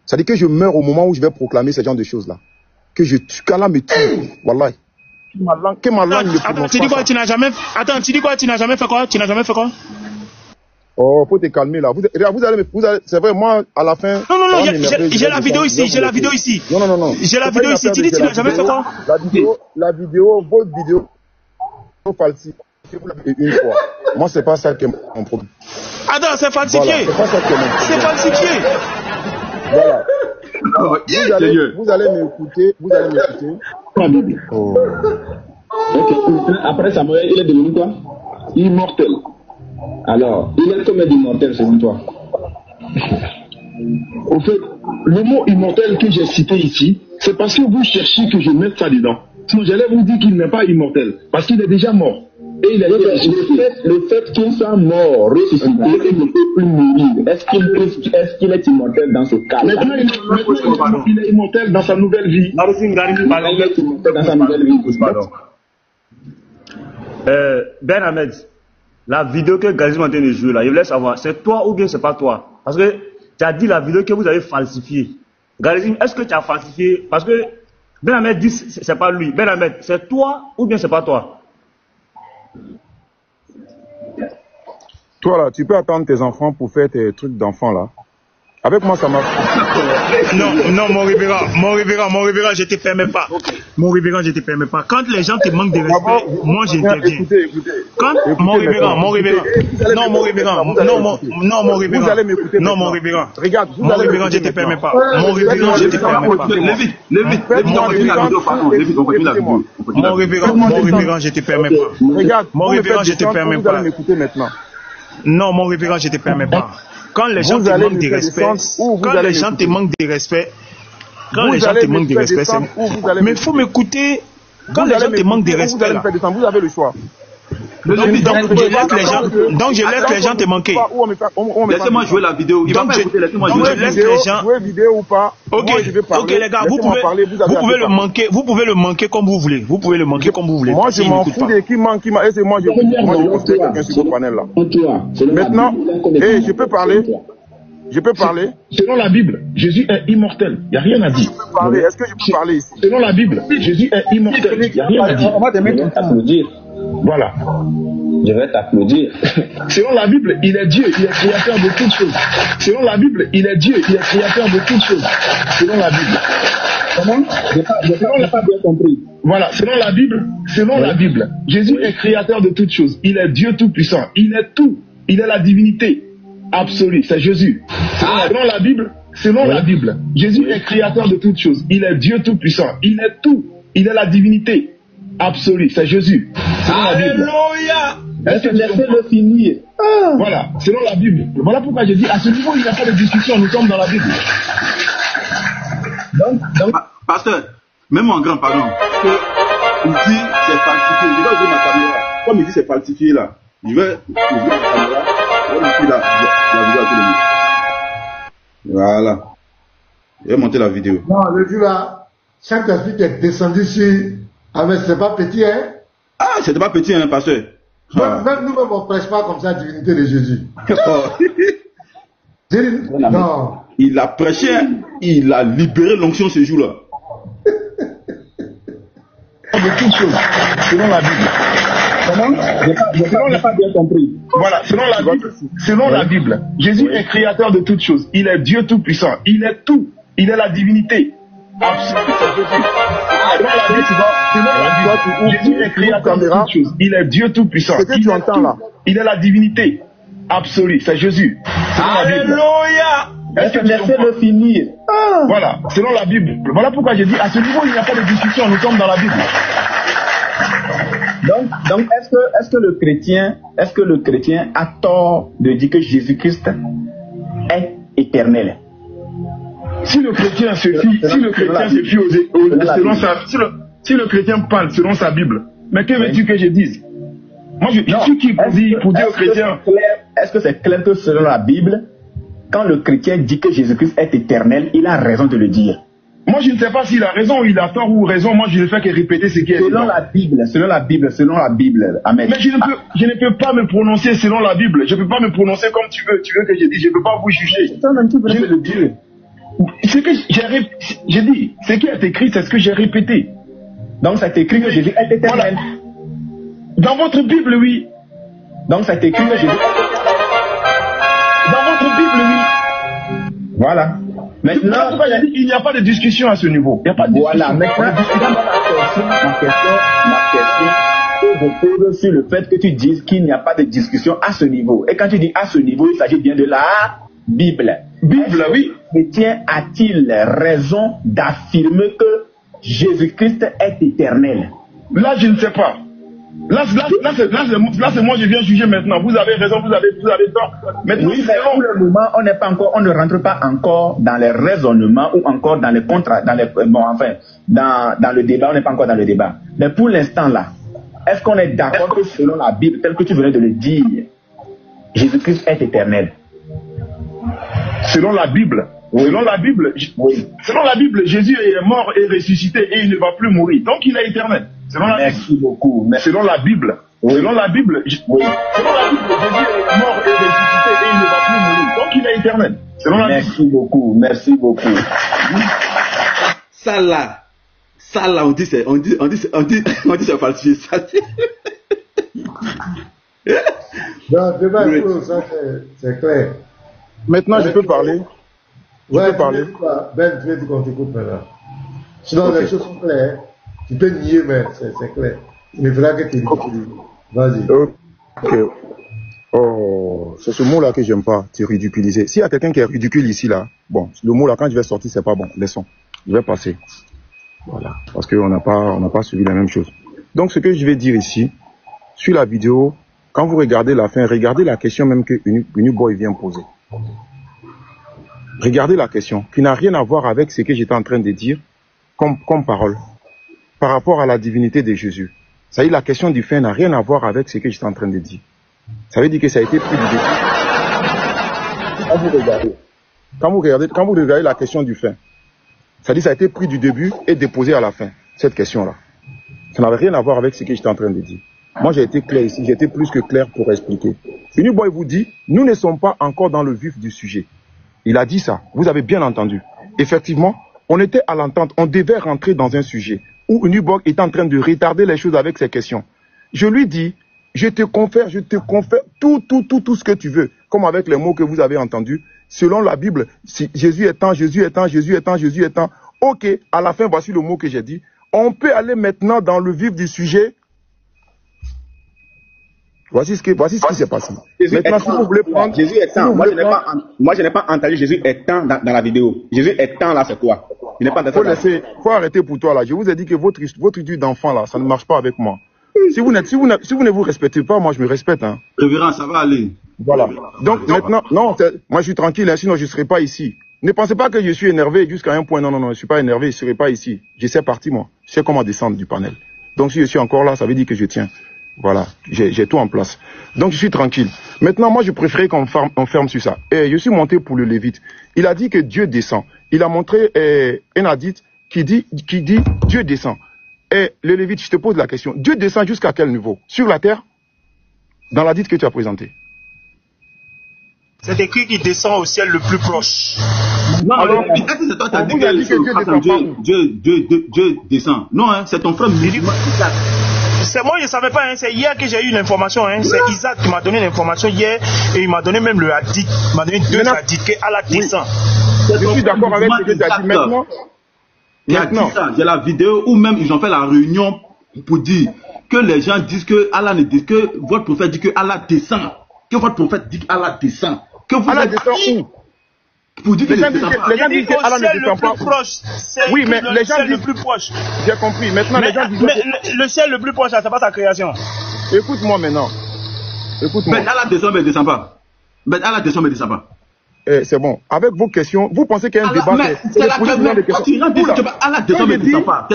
Ça dit que je meurs au moment où je vais proclamer ce genre de choses-là. Que je tue, qu'Allah me tue. Wallah. Que ma langue ne prononce pas. Tu dis quoi? Tu n'as jamais fait quoi? Oh, faut te calmer là. Vous allez, c'est vrai, moi, à la fin. Non, j'ai la vidéo ici. Non. J'ai la vidéo ici. Tu dis tu n'as jamais fait quoi? La vidéo, votre vidéo, falsifiée. Vous l'avez une fois. Moi, c'est pas ça qui est mon problème. Attends, c'est falsifié. Voilà, c'est pas ça qui est mon problème. C'est falsifié. Voilà. Vous allez m'écouter. Oh. Okay. Après Samuel, il est devenu quoi? Immortel. Alors, il est combien d'immortel selon toi? Au fait, le mot immortel que j'ai cité ici, c'est parce que vous cherchez que je mette ça dedans. Sinon, j'allais vous dire qu'il n'est pas immortel, parce qu'il est déjà mort. Et il est le fait qu'il soit mort, ressuscité, il ne peut plus mourir. Est-ce qu'il est immortel dans ce cas? Maintenant, il est immortel dans sa nouvelle vie. Ben Ahmed, la vidéo que Gazim est en train de jouer là, je voulais savoir, c'est toi ou bien c'est pas toi? Parce que tu as dit la vidéo que vous avez falsifiée. Gazim, est-ce que tu as falsifié? Parce que Ben Ahmed dit c'est pas lui. Ben Ahmed, c'est toi ou bien c'est pas toi? Toi là, tu peux attendre tes enfants pour faire tes trucs d'enfants là. Avec moi, ça marche. Non, mon révérend, je te permets pas. Mon révérend, je te permets pas. Quand les gens te manquent de respect, moi j'interviens. Écoutez. Quand mon révérend. Vous allez m'écouter. Non, mon révérend. Regarde, mon révérend, je te permets pas. Mon révérend, je te permets pas. Mon révérend, je te permets pas. Regarde, mon révérend, je te permets pas. Vous allez m'écouter maintenant. Non, mon révérend, je te permets pas. Quand les gens te manquent de respect, c'est... Mais il faut m'écouter. Quand les gens te manquent de respect, vous avez le choix. Donc je laisse les gens te manquer. Laissez-moi jouer la vidéo. Il va pas écouter, laissez-moi jouer. Je laisse les gens. Jouer vidéo ou pas? Ok, les gars, vous pouvez le manquer. Vous pouvez le manquer comme vous voulez. Vous pouvez le manquer comme vous voulez. Moi, je m'en fous de qui manque, qui manque. Et c'est moi, je respecte quelqu'un sur ce panel là. Maintenant, je peux parler. Je peux parler. Selon la Bible, Jésus est immortel. Il n'y a rien à dire. Est-ce que je peux parler ici? Selon la Bible, Jésus est immortel. Il n'y a rien à dire. On va te mettre t'applaudir. Voilà. Je vais t'applaudir. Selon la Bible, il est Dieu, il est créateur de toutes choses. Selon la Bible, il est Dieu, il est créateur de toutes choses. Selon la Bible. Comment? Je n'ai pas bien compris. Voilà, selon la Bible, Jésus est créateur de toutes choses. Il est Dieu tout-puissant. Il est tout. Il est la divinité absolue. C'est Jésus. Selon la Bible, Jésus est créateur de toutes choses. Il est Dieu tout-puissant. Il est tout. Il est la divinité absolue. C'est Jésus. Selon la Bible. Laissez-le finir. Voilà, selon la Bible. Voilà pourquoi je dis, à ce niveau, il n'y a pas de discussion. Nous sommes dans la Bible. Donc, pasteur, même en grand, pardon, il dit c'est falsifié. Je vais ouvrir ma caméra. Comme il dit c'est falsifié là, je vais ouvrir ma caméra. Je vais monter la vidéo à tout le monde. Voilà. Je vais monter la vidéo. Non, le Dieu là, chaque esprit est descendu sur. Ah, mais c'est pas petit, hein? Ah, c'était pas petit, hein, pasteur. Même nous-mêmes, on ne prêche pas comme ça la divinité de Jésus. Non. Il a prêché, il a libéré l'onction ce jour-là. De toutes choses, selon la Bible. Comment? Je n'ai pas bien compris. Voilà, selon la Bible, Jésus est créateur de toutes choses. Il est Dieu tout-puissant. Il est tout. Il est la divinité absolue. Selon la Bible, Jésus est créateur de toutes choses. Il est Dieu tout-puissant. Ce que tu entends là. Il est la divinité absolue. C'est Jésus. Alléluia. Laissez-le finir. Voilà, selon la Bible. Voilà pourquoi je dis, à ce niveau, il n'y a pas de discussion. Nous sommes dans la Bible. Donc est-ce que le chrétien a tort de dire que Jésus-Christ est éternel? Si le chrétien se fie, si le chrétien parle selon sa Bible, mais que veux-tu que je dise? Moi, je suis qui pour dire au chrétien? Est-ce que c'est clair que selon la Bible, quand le chrétien dit que Jésus-Christ est éternel, il a raison de le dire? Moi, je ne sais pas s'il a raison ou il a tort ou raison. Moi, je ne fais que répéter ce qui est selon la Bible, Amen. Mais je ne peux pas me prononcer selon la Bible. Je ne peux pas me prononcer comme tu veux. Tu veux que je dise, je ne peux pas vous juger. C'est toi-même qui veux le dire. Ce que j'ai dit, ce qui est écrit, c'est ce que j'ai répété. Donc, c'est écrit que Jésus est éternel. Voilà. Dans votre Bible, oui. Donc, c'est écrit que Jésus est éternel. Dans votre Bible, oui. Voilà. Maintenant, il n'y a pas de discussion à ce niveau. Il n'y a pas de discussion. Voilà, maintenant, ma question repose sur le fait que tu dises qu'il n'y a pas de discussion à ce niveau. Et quand tu dis à ce niveau, il s'agit bien de la Bible. Bible, oui. Le chrétien a-t-il raison d'affirmer que Jésus-Christ est éternel? Là, je ne sais pas. Là, c'est moi, je viens juger maintenant. Vous avez raison, vous avez tort. Maintenant, oui, mais pour le moment, on ne rentre pas encore dans les raisonnements ou encore dans les contrats, dans le débat, on n'est pas encore dans le débat. Mais pour l'instant là, est-ce qu'on est d'accord que selon la Bible, tel que tu venais de le dire, Jésus-Christ est éternel? Selon la Bible, selon la Bible, Jésus est mort et ressuscité et il ne va plus mourir. Donc il est éternel. Merci beaucoup. Selon la Bible, selon la Bible, Jésus est mort et ressuscité et il ne va plus mourir. Donc il est éternel. Merci beaucoup. Ça là, on dit c'est falsifié. Ça. Non, débat ça c'est clair. Maintenant, je peux parler. Je peux parler. Ben, tu veux dire qu'on t'écoute maintenant. Sinon, les choses sont claires. Tu peux nier, mais c'est clair. Il faudra que tu dises. Vas-y. Ok. Oh, c'est ce mot-là que j'aime pas, tu ridiculiser. S'il y a quelqu'un qui est ridicule ici, là, bon, le mot-là, quand je vais sortir, c'est pas bon. Laissons. Je vais passer. Voilà. Parce qu'on n'a pas suivi la même chose. Donc, ce que je vais dire ici, sur la vidéo, quand vous regardez la fin, regardez la question même que Unuboy vient poser. Regardez la question, qui n'a rien à voir avec ce que j'étais en train de dire comme parole, par rapport à la divinité de Jésus. Ça veut dire la question du fin n'a rien à voir avec ce que j'étais en train de dire. Ça veut dire que ça a été pris du début. Quand vous regardez la question du fin, ça dit que ça a été pris du début et déposé à la fin, cette question-là. Ça n'avait rien à voir avec ce que j'étais en train de dire. Moi, j'ai été clair ici, j'ai été plus que clair pour expliquer. Uniboy vous dit, nous ne sommes pas encore dans le vif du sujet. Il a dit ça, vous avez bien entendu. Effectivement, on était à l'entente, on devait rentrer dans un sujet où Uniboy est en train de retarder les choses avec ses questions. Je lui dis, je te confère tout ce que tu veux, comme avec les mots que vous avez entendus. Selon la Bible, si Jésus est temps, Jésus est temps, Jésus est temps, Jésus est temps. Ok, à la fin, voici le mot que j'ai dit. On peut aller maintenant dans le vif du sujet. Voici ce qui s'est passé. Maintenant, si vous voulez prendre... Jésus est temps. Moi, je n'ai pas entendu Jésus est temps dans la vidéo. Jésus est temps là, c'est quoi? Il n'est pas dans faut arrêter pour toi là. Je vous ai dit que votre étude d'enfant là, ça ne marche pas avec moi. Si vous ne vous respectez pas, moi je me respecte. Hein. Révérend, ça va aller. Voilà. Donc maintenant, non, moi je suis tranquille, hein, sinon je ne serai pas ici. Ne pensez pas que je suis énervé jusqu'à un point. Non, je ne suis pas énervé, je ne serai pas ici. Je sais partir moi. Je sais comment descendre du panel. Donc si je suis encore là, ça veut dire que je tiens. Voilà, j'ai tout en place. Donc je suis tranquille. Maintenant, moi je préférais qu'on ferme sur ça. Et je suis monté pour le Lévite. Il a dit que Dieu descend. Il a montré un hadith qui dit Dieu descend. Et le Lévite, je te pose la question. Dieu descend jusqu'à quel niveau? Sur la terre? Dans l'hadith que tu as présenté. C'est écrit qu'il descend au ciel le plus proche. Non, alors, est-ce que c'est toi qui as dit que Dieu descend? Non, hein, c'est ton frère musulman. C'est moi, je ne savais pas, hein, c'est hier que j'ai eu l'information, hein, c'est Isaac qui m'a donné l'information hier, et il m'a donné même le hadith, il m'a donné deux hadiths, que Allah descend. Je suis d'accord avec ce que tu as dit maintenant. Il a dit ça, j'ai la vidéo où même ils ont fait la réunion pour dire que les gens disent que Allah ne dit que votre prophète dit que Allah descend, que votre prophète dit qu'Allah descend, que vous Allah descend où? Pour dire que les gens disent que Allah ne descend pas. Oui, mais les gens disent le plus proche. J'ai compris. Maintenant, les gens disent le ciel le plus proche, c'est pas sa création. Écoute-moi maintenant. Écoute-moi. Mais Allah descend, mais ne descend pas. Mais Allah descend, mais ne descend pas. C'est bon. Avec vos questions, vous pensez qu'il y a un débat? C'est la question. Allah descend, mais ne descend pas.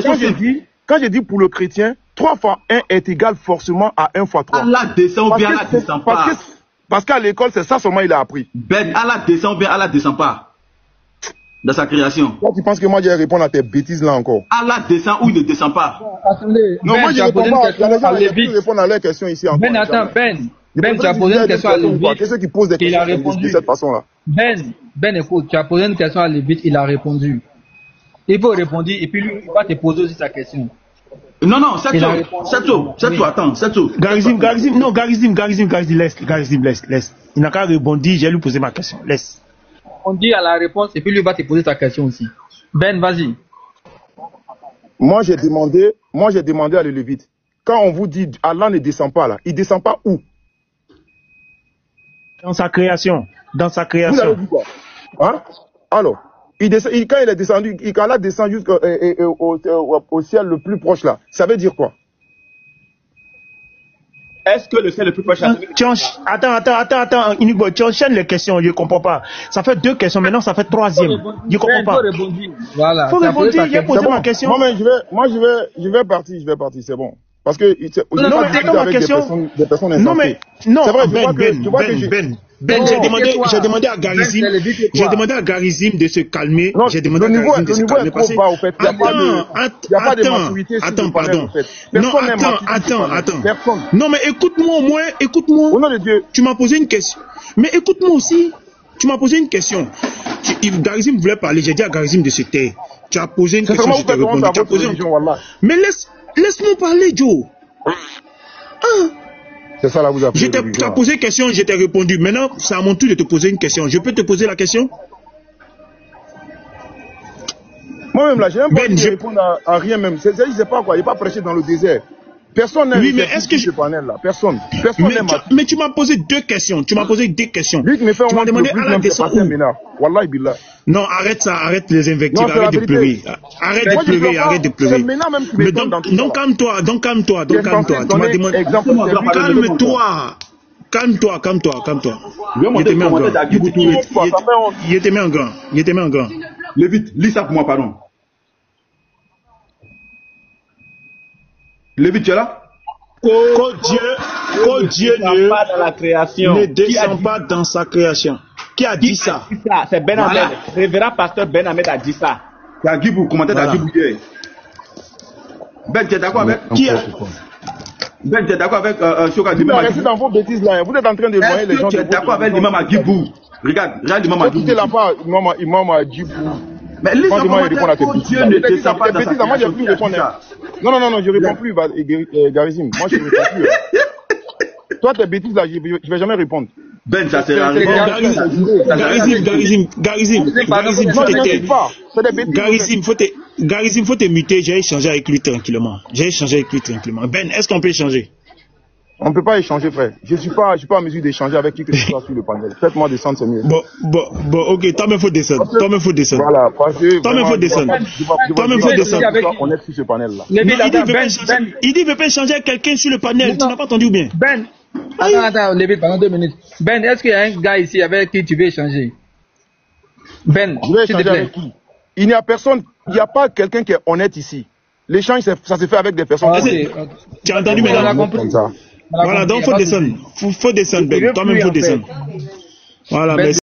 Quand je dis pour le chrétien, 3 fois 1 est égal forcément à 1 fois 3. Allah descend ou bien Allah descend pas. Parce qu'à l'école, c'est ça seulement il a appris. Ben, Allah descend ou bien Allah descend pas. Dans sa création. Toi, tu penses que moi, je vais répondre à tes bêtises là encore? Allah descend ou il ne descend pas? Attendez, non, moi, je réponds pas. Les gens répondre à leurs questions ici encore. Ben, attends, Ben, tu as posé une question à Lévite. Qu'est-ce qui pose des questions de cette façon-là? Ben, écoute, tu as posé une question à Lévite, il a répondu. Il faut répondre et puis lui, il va te poser aussi sa question. Non, c'est tout, attends. Garizim, laisse. Il n'a qu'à répondre, j'ai lui posé ma question, laisse. On dit à la réponse et puis lui va te poser ta question aussi. Ben, vas-y. Moi, j'ai demandé à le Lévite. Quand on vous dit Allah ne descend pas là, il descend pas où? Dans sa création. Vous avez dit quoi? Hein? Alors, quand il est descendu, Allah descend jusqu'au ciel le plus proche là. Ça veut dire quoi? Est-ce que le ciel le plus proche là? Attends, Inigo, tu enchaînes les questions, je ne comprends pas. Ça fait 2 questions, maintenant ça fait 3e. Je ne comprends pas. Voilà. Faut répondre, j'ai posé ma question. Je vais partir, c'est bon. Parce que non, mais attends ma question. Des personnes insensées. Non, mais non, c'est vrai, j'ai demandé à Garizim, de se calmer. J'ai demandé à Garizim de se calmer parce que attends. Non, mais écoute-moi au moins, Au nom de Dieu. Tu m'as posé une question. Mais écoute-moi aussi. Tu m'as posé une question. Garizim voulait parler. J'ai dit à Garizim de se taire. Tu as posé une question, je t'ai répondu. Mais laisse-moi parler, Joe. C'est ça là, vous avez. Tu as posé une question, je t'ai répondu. Maintenant, c'est à mon tour de te poser une question. Je peux te poser la question? Moi-même là, j'ai même pas répondre à rien même. Je sais pas quoi, il n'est pas prêché dans le désert. Personne n'aime ce panel là. Personne mais tu m'as posé 2 questions. Tu m'as demandé à la descente. Wallahi billah. Non, arrête ça, arrête les invectives, arrête de pleurer. Arrête de pleurer. Mais donc calme-toi. Tu m'as demandé. Calme-toi. Il te met en grand. Lévite, lis ça pour moi, pardon. Lévite, tu es là? que Dieu ne descend pas dans sa création. Qui a dit ça? C'est Ben Ahmed. Voilà. Révérend pasteur Ben Ahmed a dit ça. C'est à Guibou, commentaire à Guibou hier. Ben, tu es d'accord avec qui? Ben, tu es d'accord avec Choka Dimam Agibou? Dans vos bêtises là, vous êtes en train de noyer les gens. Tu es d'accord avec l'imam Agibou? Regarde l'imam Agibou. Écoutez là-bas, imam Agibou. Mais les gens répondent à tes bêtises. Dieu ne descend pas dans sa création. Moi, je ne plus répondre. Non, je ne réponds plus, Garizim. Moi, je ne réponds plus. Toi, tes bêtises là, je ne vais jamais répondre. Ben, ça sert à rien. Garizim, faut te muter. J'ai échangé avec lui tranquillement. Ben, est-ce qu'on peut échanger? On ne peut pas échanger, frère. Je ne suis pas en mesure d'échanger avec qui que ce soit sur le panel. Faites-moi descendre, c'est mieux. Bon, ok, toi-même, faut descendre. Voilà, parce que. Toi-même, faut descendre. On est sur ce panel-là. Il dit, il veut pas échanger avec quelqu'un sur le panel. Tu n'as pas entendu ou bien? Ben, attends, Lévi, pendant 2 minutes. Ben, est-ce qu'il y a un gars ici avec qui tu veux échanger? Ben, s'il te plaît. Il n'y a personne, il n'y a pas quelqu'un qui est honnête ici. L'échange, ça se fait avec des personnes. Tu as entendu, mais on a compris. Voilà, donc faut descendre. Faut descendre, Ben. Toi-même, faut descendre. Voilà, merci.